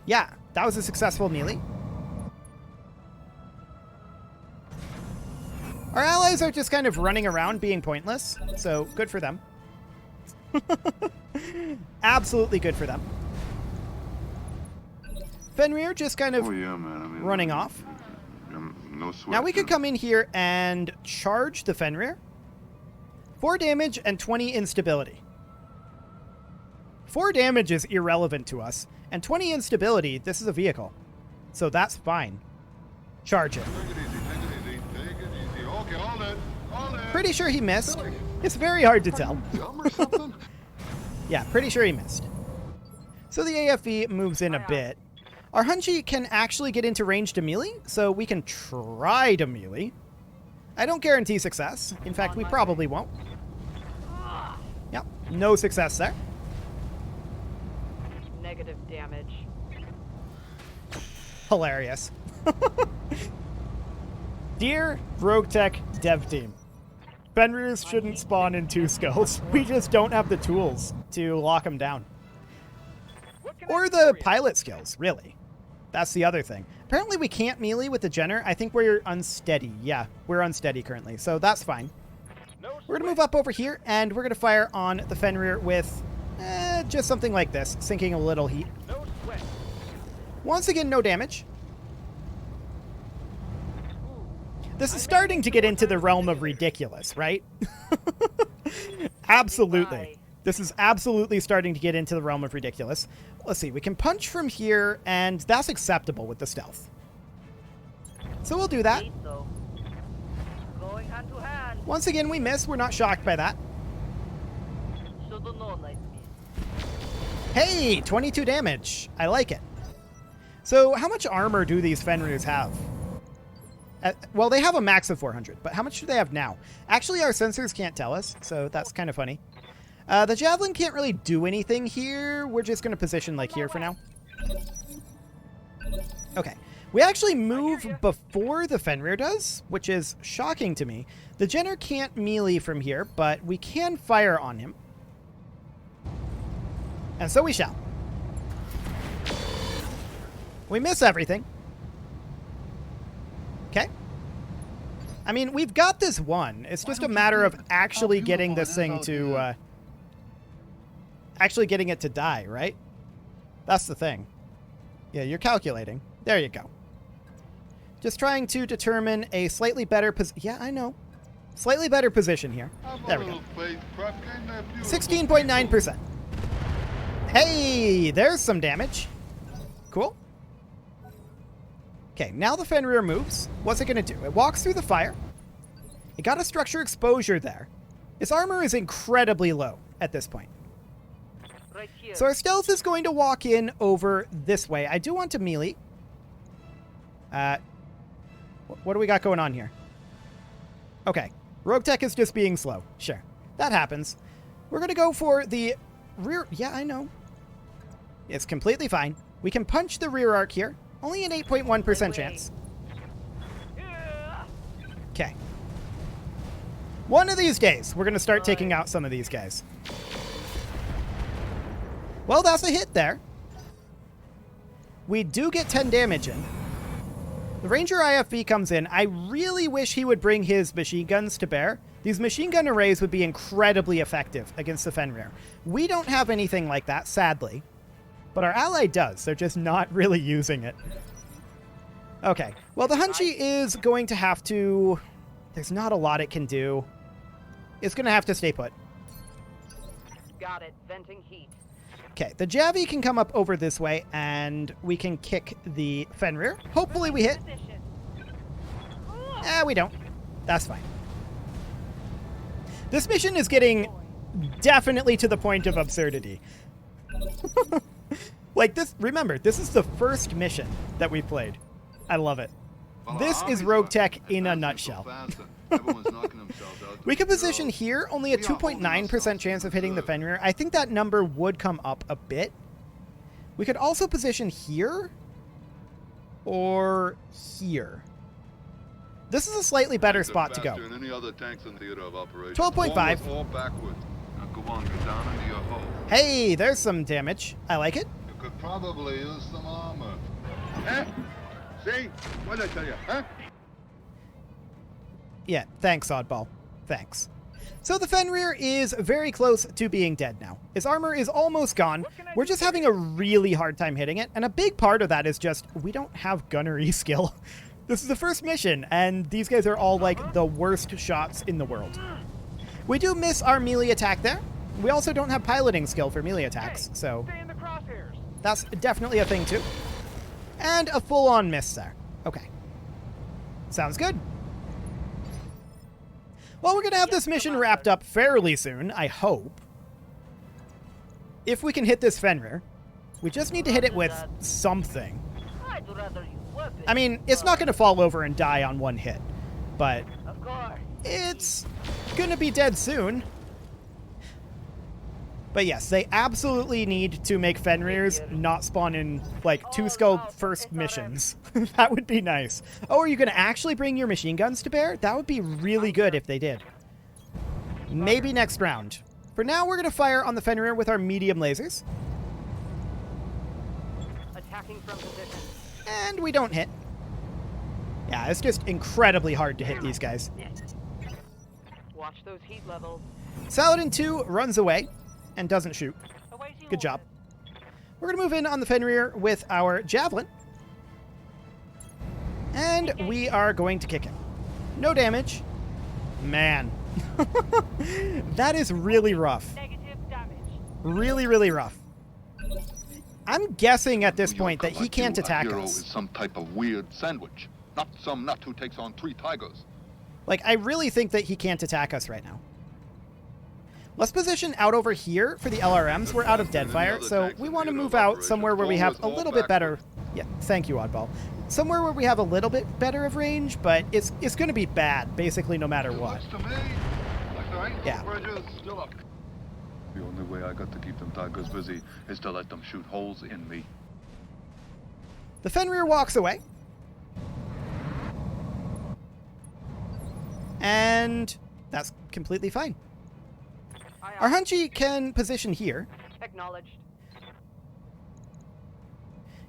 Speaker 1: Yeah, that was a successful melee. Our allies are just kind of running around being pointless, so good for them. Absolutely good for them. Fenrir just kind of
Speaker 3: Oh, yeah, man. I mean,
Speaker 1: running off.
Speaker 3: No sweat.
Speaker 1: Now we could come in here and charge the Fenrir. 4 damage and 20 instability. 4 damage is irrelevant to us, and 20 instability, this is a vehicle. So that's fine. Charge it.
Speaker 3: Take it easy, take it easy, take it easy. Okay, hold it, hold it.
Speaker 1: Pretty sure he missed. It's very hard to tell.
Speaker 3: Dumb or something?
Speaker 1: Yeah, pretty sure he missed. So the AFV moves in a bit. Our Hunchy can actually get into range to melee, so we can try to melee. I don't guarantee success. In fact, we probably won't. Yep, no success there.
Speaker 4: Negative damage.
Speaker 1: Hilarious. Dear RogueTech dev team, Fenrirs shouldn't spawn in 2 skulls. We just don't have the tools to lock them down.
Speaker 5: What can I
Speaker 1: Or
Speaker 5: do
Speaker 1: the
Speaker 5: for you?
Speaker 1: pilot skills, really. That's the other thing. Apparently we can't melee with the Jenner. I think we're unsteady. Yeah, we're unsteady currently, so that's fine.
Speaker 5: No
Speaker 1: We're going to
Speaker 5: sweat.
Speaker 1: move up over here, and we're going to fire on the Fenrir with just something like this, sinking a little heat.
Speaker 5: No sweat.
Speaker 1: Once again, no damage. This is starting to get into the realm of ridiculous, right? Absolutely. This is absolutely starting to get into the realm of ridiculous. Let's see, we can punch from here, and that's acceptable with the stealth. So we'll do that.
Speaker 4: So, going hand to hand.
Speaker 1: Once again, we miss. We're not shocked by that.
Speaker 4: Should have known I'd miss.
Speaker 1: Hey, 22 damage. I like it. So how much armor do these Fenrirs have? Well, they have a max of 400, but how much do they have now? Actually, our sensors can't tell us, so that's kind of funny. The Javelin can't really do anything here. We're just going to position like here for now. Okay. We actually move before the Fenrir does, which is shocking to me. The Jenner can't melee from here, but we can fire on him. And so we shall. We miss everything. Okay. I mean, we've got this one. It's just a matter of actually getting this thing to... actually getting it to die, right? That's the thing. Yeah, you're calculating. There you go. Just trying to determine a slightly better yeah, I know. Slightly better position here. There we go. 16.9%. Hey, there's some damage. Cool. Okay, now the Fenrir moves. What's it going to do? It walks through the fire. It got a structure exposure there. Its armor is incredibly low at this point.
Speaker 4: Right here.
Speaker 1: So our stealth is going to walk in over this way. I do want to melee. What do we got going on here? Okay. RogueTech is just being slow. Sure. That happens. We're going to go for the rear... Yeah, I know. It's completely fine. We can punch the rear arc here. Only an 8.1% chance. Okay. One of these days, we're going to start taking out some of these guys. Well, that's a hit there. We do get 10 damage in. The Ranger IFV comes in. I really wish he would bring his machine guns to bear. These machine gun arrays would be incredibly effective against the Fenrir. We don't have anything like that, sadly. But our ally does. They're just not really using it. Okay. Well, the Hunchy is going to have to... There's not a lot it can do. It's going to have to stay put.
Speaker 4: Got it. Venting heat.
Speaker 1: Okay, the Javi can come up over this way, and we can kick the Fenrir. Hopefully we hit. We don't. That's fine. This mission is getting definitely to the point of absurdity. Like this, remember, this is the first mission that we played. I love it. This is RogueTech in a nutshell. We can position here, only a 2.9% chance of hitting the Fenrir. I think that number would come up a bit. We could also position here or here. This is a slightly better spot to go. 12.5. Hey, there's some damage. I like it.
Speaker 3: You could probably use some armor. Huh? See? What did I tell you, huh?
Speaker 1: Yeah, thanks, Oddball. Thanks. So the Fenrir is very close to being dead now. His armor is almost gone. We're just having a really hard time hitting it, and a big part of that is just we don't have gunnery skill. This is the first mission, and these guys are all like the worst shots in the world. We do miss our melee attack there. We also don't have piloting skill for melee attacks, so that's definitely a thing too. And a full-on miss there. Okay. Sounds good. Well, we're going to have this mission wrapped up fairly soon, I hope. If we can hit this Fenrir. We just need to hit it with something. I mean, it's not going to fall over and die on one hit, but it's going to be dead soon. But yes, they absolutely need to make Fenrirs not spawn in, like, 2-skull first missions. That would be nice. Oh, are you going to actually bring your machine guns to bear? That would be really good if they did. Maybe next round. For now, we're going to fire on the Fenrir with our medium lasers.
Speaker 4: Attacking from position.
Speaker 1: And we don't hit. Yeah, it's just incredibly hard to hit these guys.
Speaker 4: Watch those heat levels.
Speaker 1: Saladin 2 runs away and doesn't shoot. Good job. We're going to move in on the Fenrir with our Javelin. And we are going to kick him. No damage. Man. That is really rough. Really, really rough. I'm guessing at this point that he can't attack us.
Speaker 3: Is some type of weird sandwich. Not some nut who takes on 3 tigers.
Speaker 1: Like, I really think that he can't attack us right now. Let's position out over here for the LRMs. We're out of Deadfire, so we want to move out somewhere where we have a little bit better Yeah, thank you, Oddball. Somewhere where we have a little bit better of range, but it's going to be bad, basically, no matter
Speaker 3: It
Speaker 1: what.
Speaker 3: looks to me like there ain't
Speaker 1: Yeah.
Speaker 3: no bridges still up. The only way I got to keep them tigers busy is to let them shoot holes in me.
Speaker 1: The Fenrir walks away. And that's completely fine. Our Hunchy can position here.
Speaker 4: Acknowledged.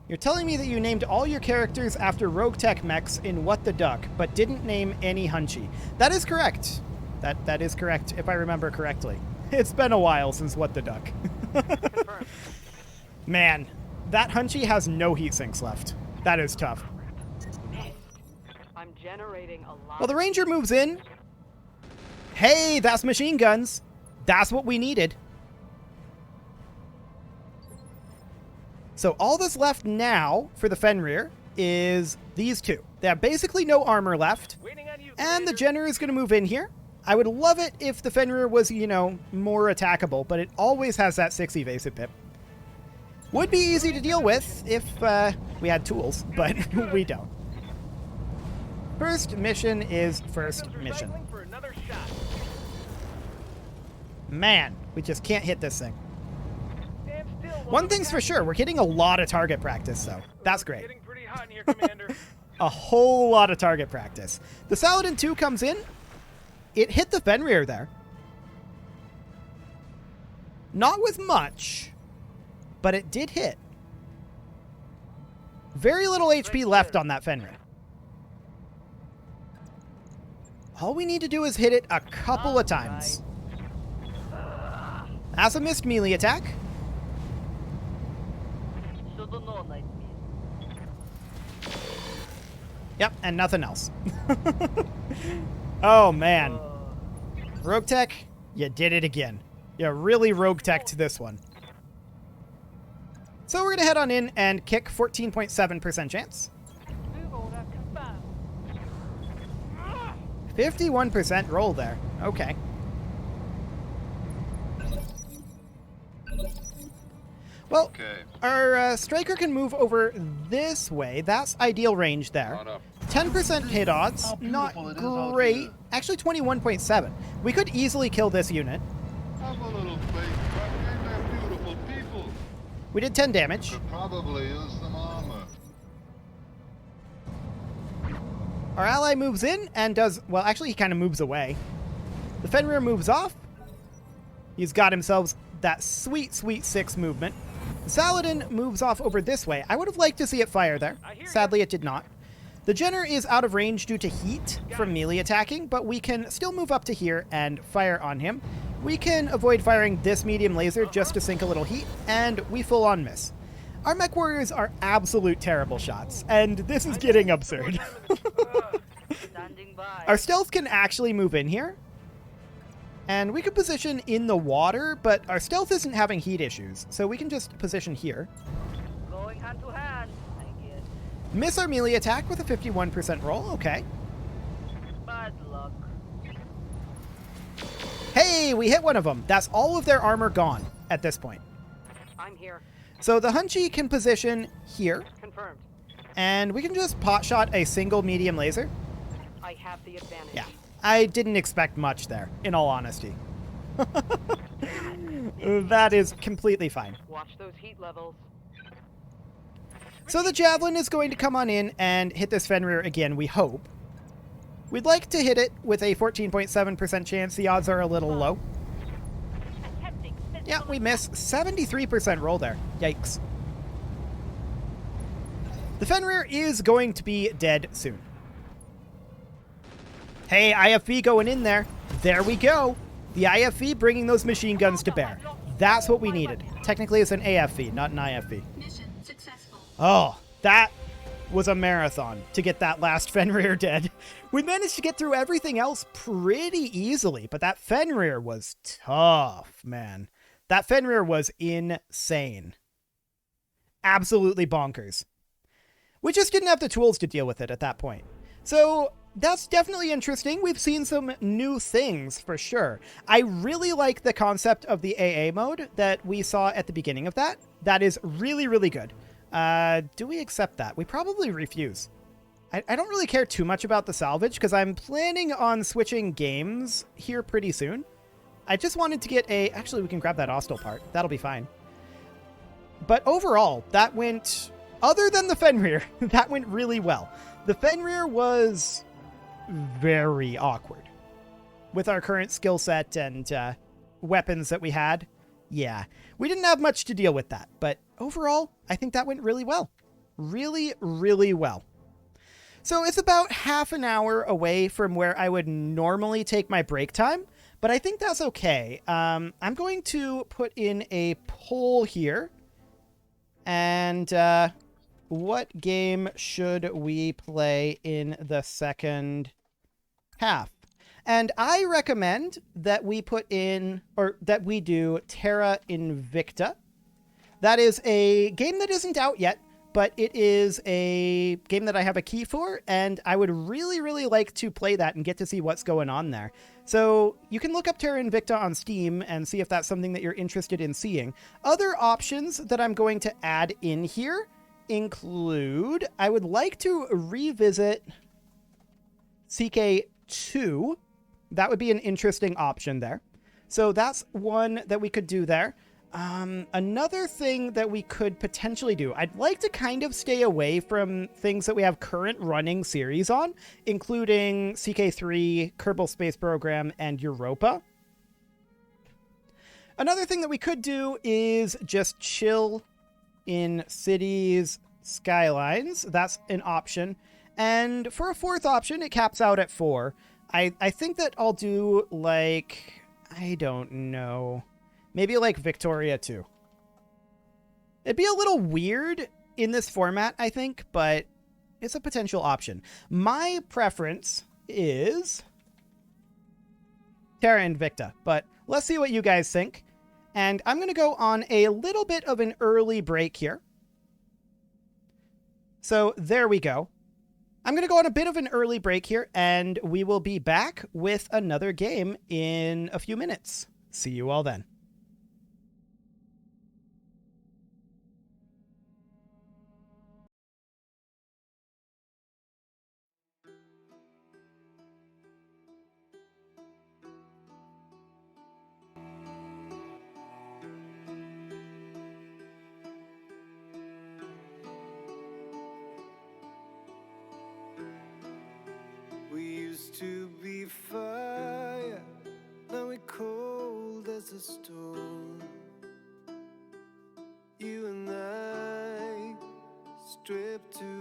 Speaker 1: You're telling me that you named all your characters after RogueTech mechs in What the Duck, but didn't name any Hunchy. That is correct. That is correct, if I remember correctly. It's been a while since What the Duck.
Speaker 4: Confirmed.
Speaker 1: Man, that Hunchy has no heat sinks left. That is tough.
Speaker 4: I'm generating a lot.
Speaker 1: Well, the Ranger moves in. Hey, that's machine guns. That's what we needed. So all that's left now for the Fenrir is these two. They have basically no armor left.
Speaker 5: Waiting on you,
Speaker 1: And the
Speaker 5: Commander.
Speaker 1: Jenner is going to move in here. I would love it if the Fenrir was, you know, more attackable, but it always has that 6 evasive pip. Would be easy to deal with if we had tools, but we don't. First mission is first
Speaker 5: Systems
Speaker 1: mission.
Speaker 5: recycling for another shot.
Speaker 1: Man, we just can't hit this thing.
Speaker 5: Stand still while
Speaker 1: One
Speaker 5: we
Speaker 1: thing's for
Speaker 5: attack.
Speaker 1: sure, we're getting a lot of target practice, though. That's great.
Speaker 5: Getting pretty hot in here, Commander.
Speaker 1: A whole lot of target practice. The Saladin 2 comes in. It hit the Fenrir there. Not with much, but it did hit. Very little HP left on that Fenrir. All we need to do is hit it a couple of times. That's a missed melee attack.
Speaker 4: Should have known I'd miss.
Speaker 1: Yep, and nothing else. Oh, man. RogueTech, you did it again. You really RogueTech'd this one. So we're going to head on in and kick 14.7% chance. 51% roll there. Okay. Well,
Speaker 3: Okay.
Speaker 1: our striker can move over this way. That's ideal range there.
Speaker 3: On up.
Speaker 1: 10% hit odds,
Speaker 3: How
Speaker 1: not
Speaker 3: beautiful it is out
Speaker 1: great.
Speaker 3: here.
Speaker 1: Actually, 21.7. We could easily kill this unit.
Speaker 3: Have a little faith, but they're beautiful people.
Speaker 1: We did 10 damage.
Speaker 3: Could probably use some armor.
Speaker 1: Our ally moves in and does, well, actually, he kind of moves away. The Fenrir moves off. He's got himself that sweet, sweet 6 movement. Saladin moves off over this way. I would have liked to see it fire there. Sadly, it did not. The Jenner is out of range due to heat from melee attacking, but we can still move up to here and fire on him. We can avoid firing this medium laser just to sink a little heat, and we full on miss. Our mech warriors are absolute terrible shots, and this is getting absurd.
Speaker 4: Standing by.
Speaker 1: Our stealth can actually move in here, and we can position in the water, but our stealth isn't having heat issues, so we can just position here.
Speaker 4: Going hand to hand. I guess.
Speaker 1: Miss our melee attack with a 51% roll, okay.
Speaker 4: Bad luck.
Speaker 1: Hey, we hit one of them. That's all of their armor gone at this point.
Speaker 4: I'm here.
Speaker 1: So the Hunchy can position here,
Speaker 4: Confirmed.
Speaker 1: and we can just pot shot a single medium laser.
Speaker 4: I have the advantage.
Speaker 1: Yeah, I didn't expect much there, in all honesty. That is completely fine.
Speaker 4: Watch those heat levels.
Speaker 1: So the Javelin is going to come on in and hit this Fenrir again, we hope. We'd like to hit it with a 14.7% chance. The odds are a little low. Yeah, we miss. 73% roll there. Yikes. The Fenrir is going to be dead soon. Hey, IFV going in there. There we go. The IFV bringing those machine guns to bear. That's what we needed. Technically, it's an AFV, not an IFV.
Speaker 6: Mission successful.
Speaker 1: Oh, that was a marathon to get that last Fenrir dead. We managed to get through everything else pretty easily, but that Fenrir was tough, man. That Fenrir was insane. Absolutely bonkers. We just didn't have the tools to deal with it at that point. So that's definitely interesting. We've seen some new things for sure. I really like the concept of the AA mode that we saw at the beginning of that. That is really, really good. Do we accept that? We probably refuse. I don't really care too much about the salvage because I'm planning on switching games here pretty soon. I just wanted to get a... Actually, we can grab that hostile part. That'll be fine. But overall, that went... Other than the Fenrir, that went really well. The Fenrir was very awkward. With our current skill set and weapons that we had, yeah. We didn't have much to deal with that. But overall, I think that went really well. Really, really well. So it's about half an hour away from where I would normally take my break time, but I think that's okay. I'm going to put in a poll here. And what game should we play in the second half? And I recommend that we put in, or that we do Terra Invicta. That is a game that isn't out yet, but it is a game that I have a key for, and I would really, really like to play that and get to see what's going on there. So you can look up Terra Invicta on Steam and see if that's something that you're interested in seeing. Other options that I'm going to add in here include, I would like to revisit CK2. That would be an interesting option there. So that's one that we could do there. Another thing that we could potentially do, I'd like to kind of stay away from things that we have current running series on, including CK3, Kerbal Space Program, and Europa. Another thing that we could do is just chill in Cities Skylines. That's an option. And for a fourth option, it caps out at 4. I think that I'll do, like, I don't know, maybe like Victoria 2. It'd be a little weird in this format, I think, but it's a potential option. My preference is Terra Invicta, but let's see what you guys think. And I'm going to go on a little bit of an early break here. So there we go. I'm going to go on a bit of an early break here, and we will be back with another game in a few minutes. See you all then.
Speaker 6: We used to be fire, now we're cold as a storm. You and I stripped to